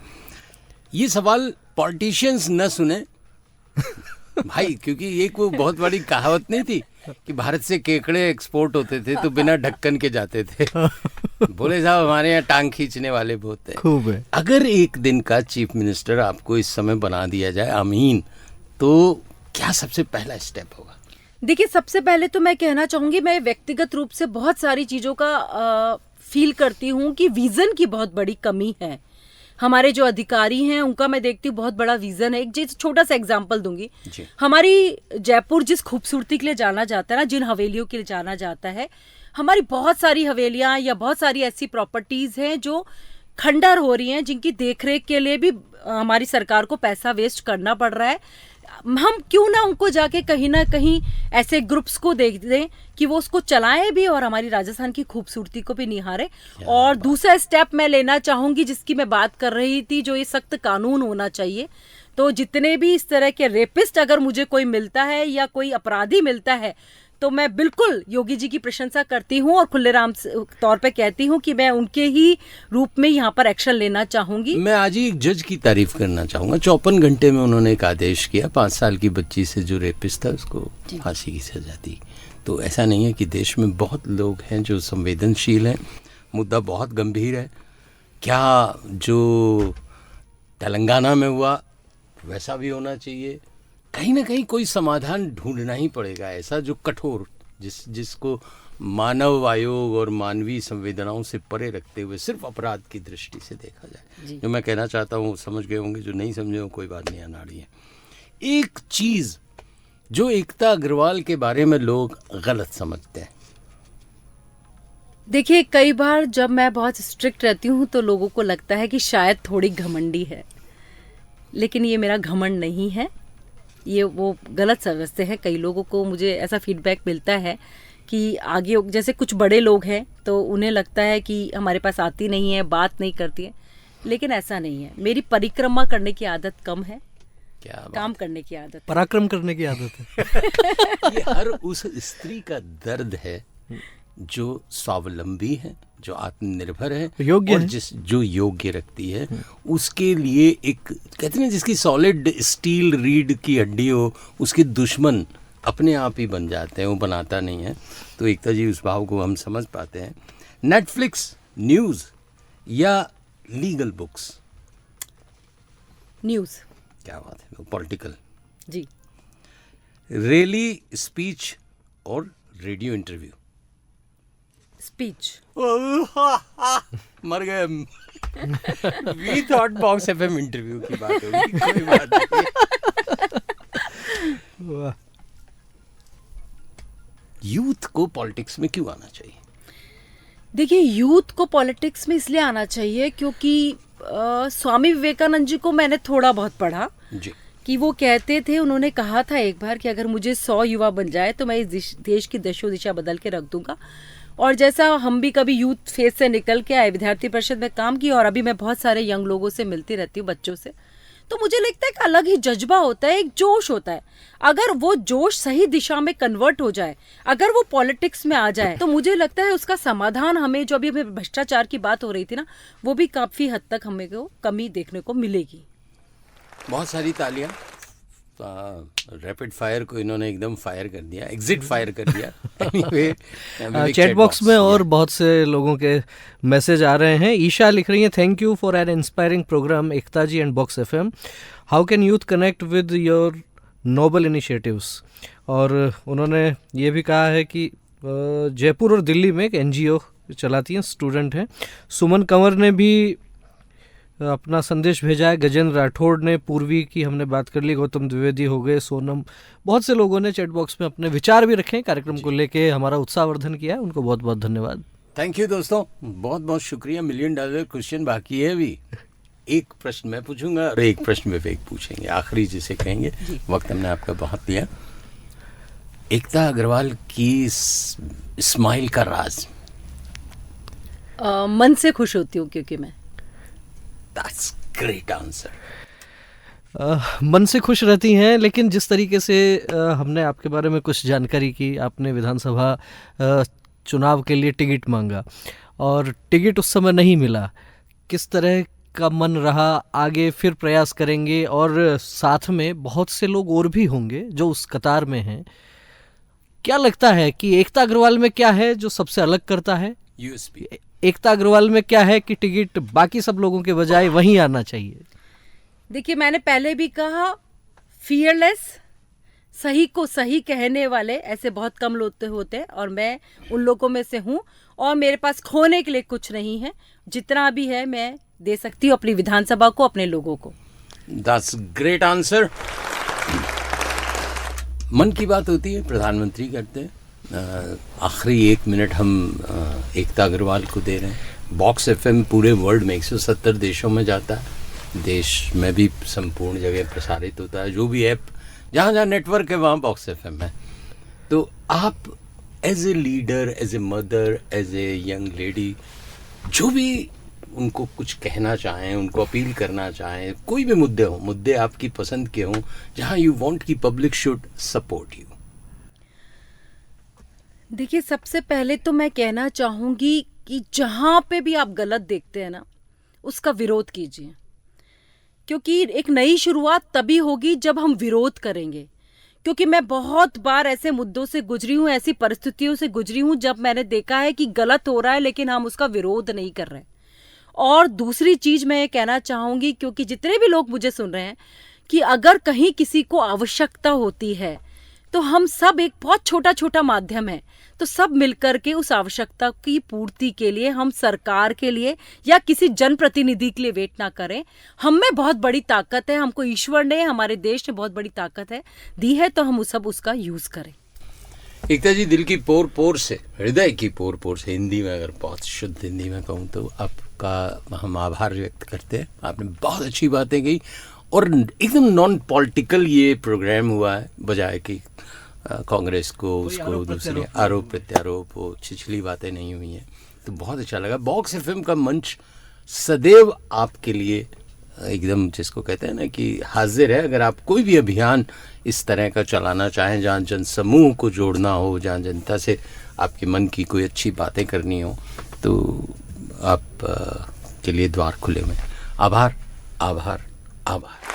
ये सवाल पॉलिटिशियंस न सुने भाई, क्योंकि एक वो बहुत बड़ी कहावत नहीं थी कि भारत से केकड़े एक्सपोर्ट होते थे तो बिना ढक्कन के जाते थे। बोले साहब हमारे यहाँ टांग खींचने वाले बहुत है। खूब है। अगर एक दिन का चीफ मिनिस्टर आपको इस समय बना दिया जाए, आमीन, तो क्या सबसे पहला स्टेप होगा? देखिए, सबसे पहले तो मैं कहना चाहूंगी, मैं व्यक्तिगत रूप से बहुत सारी चीजों का फील करती हूँ कि विजन की बहुत बड़ी कमी है। हमारे जो अधिकारी हैं उनका मैं देखती हूँ बहुत बड़ा विजन है। एक छोटा सा एग्जांपल दूंगी। हमारी जयपुर जिस खूबसूरती के लिए जाना जाता है ना, जिन हवेलियों के लिए जाना जाता है, हमारी बहुत सारी हवेलियां या बहुत सारी ऐसी प्रॉपर्टीज हैं जो खंडर हो रही हैं, जिनकी देखरेख के लिए भी हमारी सरकार को पैसा वेस्ट करना पड़ रहा है। हम क्यों ना उनको जाके कहीं ना कहीं ऐसे ग्रुप्स को देख दें कि वो उसको चलाएं भी और हमारी राजस्थान की खूबसूरती को भी निहारे। और दूसरा स्टेप मैं लेना चाहूंगी जिसकी मैं बात कर रही थी, जो ये सख्त कानून होना चाहिए। तो जितने भी इस तरह के रेपिस्ट अगर मुझे कोई मिलता है या कोई अपराधी मिलता है तो मैं बिल्कुल योगी जी की प्रशंसा करती हूँ और खुलेआम तौर पे कहती हूँ कि मैं उनके ही रूप में यहाँ पर एक्शन लेना चाहूंगी। मैं आज ही एक जज की तारीफ करना चाहूंगा। 54 घंटे में उन्होंने एक आदेश किया, 5 साल की बच्ची से जो रेपिस्ट था उसको फांसी की सजा दी। तो ऐसा नहीं है कि देश में बहुत लोग हैं जो संवेदनशील हैं, मुद्दा बहुत गंभीर है। क्या जो तेलंगाना में हुआ वैसा भी होना चाहिए? कहीं ना कहीं कोई समाधान ढूंढना ही पड़ेगा ऐसा जो कठोर, जिसको मानव आयोग और मानवीय संवेदनाओं से परे रखते हुए सिर्फ अपराध की दृष्टि से देखा जाए। जो मैं कहना चाहता हूँ समझ गए होंगे, जो नहीं समझे हो कोई बात नहीं, अनाड़ी है। एक चीज जो एकता अग्रवाल के बारे में लोग गलत समझते हैं। देखिए, कई बार जब मैं बहुत स्ट्रिक्ट रहती हूँ तो लोगों को लगता है कि शायद थोड़ी घमंडी है, लेकिन ये मेरा घमंड नहीं है। ये वो गलत समझते हैं कई लोगों को। मुझे ऐसा फीडबैक मिलता है कि आगे जैसे कुछ बड़े लोग हैं तो उन्हें लगता है कि हमारे पास आती नहीं है, बात नहीं करती है, लेकिन ऐसा नहीं है। मेरी परिक्रमा करने की आदत कम है, क्या काम करने की आदत, पराक्रम करने की आदत है। ये हर उस स्त्री का दर्द है जो स्वावलंबी है, जो आत्मनिर्भर है, योग्य और है। जो योग्य रखती है उसके लिए एक, कहते हैं जिसकी सॉलिड स्टील रीड की हड्डी हो, उसके दुश्मन अपने आप ही बन जाते हैं, वो बनाता नहीं है। तो एकता जी उस भाव को हम समझ पाते हैं। नेटफ्लिक्स, न्यूज़ या लीगल बुक्स? न्यूज़। क्या बात है, पॉलिटिकल जी। रैली, स्पीच और रेडियो इंटरव्यू? स्पीच। मर गए। We thought box FM interview की बात होगी, कोई बात नहीं। यूथ को पॉलिटिक्स में क्यों आना चाहिए? देखिए, यूथ को पॉलिटिक्स में इसलिए आना चाहिए क्योंकि स्वामी विवेकानंद जी को मैंने थोड़ा बहुत पढ़ा जी। कि वो कहते थे, उन्होंने कहा था एक बार कि अगर मुझे 100 युवा बन जाए तो मैं इस देश की दशो दिशा बदल के रख दूंगा। और जैसा हम भी कभी यूथ फेज से निकल के आए, विद्यार्थी परिषद में काम किया और अभी मैं बहुत सारे यंग लोगों से मिलती रहती हूँ, बच्चों से, तो मुझे लगता है कि अलग ही जज्बा होता है, एक जोश होता है। अगर वो जोश सही दिशा में कन्वर्ट हो जाए, अगर वो पॉलिटिक्स में आ जाए, तो मुझे लगता है उसका समाधान हमें, जो अभी हमें भ्रष्टाचार की बात हो रही थी ना, वो भी काफी हद तक हमें को कमी देखने को मिलेगी। बहुत सारी तालियां। रैपिड फायर को इन्होंने एकदम फायर कर दिया, एग्जिट फायर कर दिया। Anyway, चैट बॉक्स में और बहुत से लोगों के मैसेज आ रहे हैं। ईशा लिख रही हैं, thank you for an inspiring programme Ekta ji and box FM. How can youth connect with your noble initiatives. और उन्होंने ये भी कहा है कि जयपुर और दिल्ली में एक एनजीओ चलाती हैं, स्टूडेंट हैं। सुमन कंवर ने भी अपना संदेश भेजा है, गजेंद्र राठौड़ ने, पूर्वी की हमने बात कर ली, गौतम द्विवेदी हो गए, सोनम, बहुत से लोगों ने चैट बॉक्स में अपने विचार भी रखे, कार्यक्रम को लेके हमारा उत्साहवर्धन किया है, उनको बहुत बहुत धन्यवाद। थैंक यू दोस्तों, बहुत बहुत शुक्रिया। $1 मिलियन क्वेश्चन बाकी है अभी। एक प्रश्न मैं पूछूंगा और एक प्रश्न विवेक पूछेंगे, आखिरी जिसे कहेंगे। वक्त हमने आपका बहुत लिया। एकता अग्रवाल की स्माइल का राज। मन से खुश होती हूँ क्योंकि मैं। That's great answer. मन से खुश रहती हैं, लेकिन जिस तरीके से हमने आपके बारे में कुछ जानकारी की, आपने विधानसभा चुनाव के लिए टिकट मांगा और टिकट उस समय नहीं मिला, किस तरह का मन रहा, आगे फिर प्रयास करेंगे, और साथ में बहुत से लोग और भी होंगे जो उस कतार में हैं। क्या लगता है कि एकता अग्रवाल में क्या है जो सबसे अलग करता है? USP। एकता अग्रवाल में क्या है कि टिकट बाकी सब लोगों के बजाय वहीं आना चाहिए? देखिए, मैंने पहले भी कहा, फियरलेस, सही को सही कहने वाले ऐसे बहुत कम लोग होते हैं और मैं उन लोगों में से हूँ। और मेरे पास खोने के लिए कुछ नहीं है, जितना भी है मैं दे सकती हूँ अपनी विधानसभा को, अपने लोगों को। That's great answer। मन की बात होती है, प्रधानमंत्री करते हैं। आखिरी 1 मिनट हम एकता अग्रवाल को दे रहे हैं। बॉक्स एफएम पूरे वर्ल्ड में 170 देशों में जाता है, देश में भी संपूर्ण जगह प्रसारित होता है। जो भी ऐप, जहाँ जहाँ नेटवर्क है वहाँ बॉक्स एफएम है। तो आप as a leader, as a mother, as a young lady, जो भी उनको कुछ कहना चाहें, उनको अपील करना चाहें, कोई भी मुद्दे हो, मुद्दे आपकी पसंद के हों, जहाँ यू वांट की पब्लिक शुड सपोर्ट यू। देखिए, सबसे पहले तो मैं कहना चाहूंगी कि जहां पे भी आप गलत देखते हैं ना, उसका विरोध कीजिए, क्योंकि एक नई शुरुआत तभी होगी जब हम विरोध करेंगे। क्योंकि मैं बहुत बार ऐसे मुद्दों से गुजरी हूँ, ऐसी परिस्थितियों से गुजरी हूँ जब मैंने देखा है कि गलत हो रहा है लेकिन हम उसका विरोध नहीं कर रहे। और दूसरी चीज मैं ये कहना चाहूंगी, क्योंकि जितने भी लोग मुझे सुन रहे हैं, कि अगर कहीं किसी को आवश्यकता होती है तो हम सब एक बहुत छोटा छोटा माध्यम है, तो सब मिलकर के उस आवश्यकता की पूर्ति के लिए हम सरकार के लिए या किसी जनप्रतिनिधि के लिए वेट ना करें। हम में बहुत बड़ी ताकत है, हमको ईश्वर ने, हमारे देश ने बहुत बड़ी ताकत है दी है, तो हम सब उसका यूज करें। एकता जी, दिल की पोर पोर से, हृदय की पोर पोर से, हिंदी में अगर बहुत शुद्ध हिंदी में कहूँ तो आपका हम आभार व्यक्त करते हैं। आपने बहुत अच्छी बातें कही और एकदम नॉन पॉलिटिकल ये प्रोग्राम हुआ है, बजाय कि कांग्रेस को उसको दूसरे आरोप प्रत्यारोप, वो छिछली बातें नहीं हुई हैं। तो बहुत अच्छा लगा। बॉक्स एफएम का मंच सदैव आपके लिए एकदम, जिसको कहते हैं ना कि हाजिर है। अगर आप कोई भी अभियान इस तरह का चलाना चाहें, जहाँ जन समूह को जोड़ना हो, जहाँ जनता से आपके मन की कोई अच्छी बातें करनी हो, तो आप के लिए द्वार खुले हुए। आभार, आभार, आभार।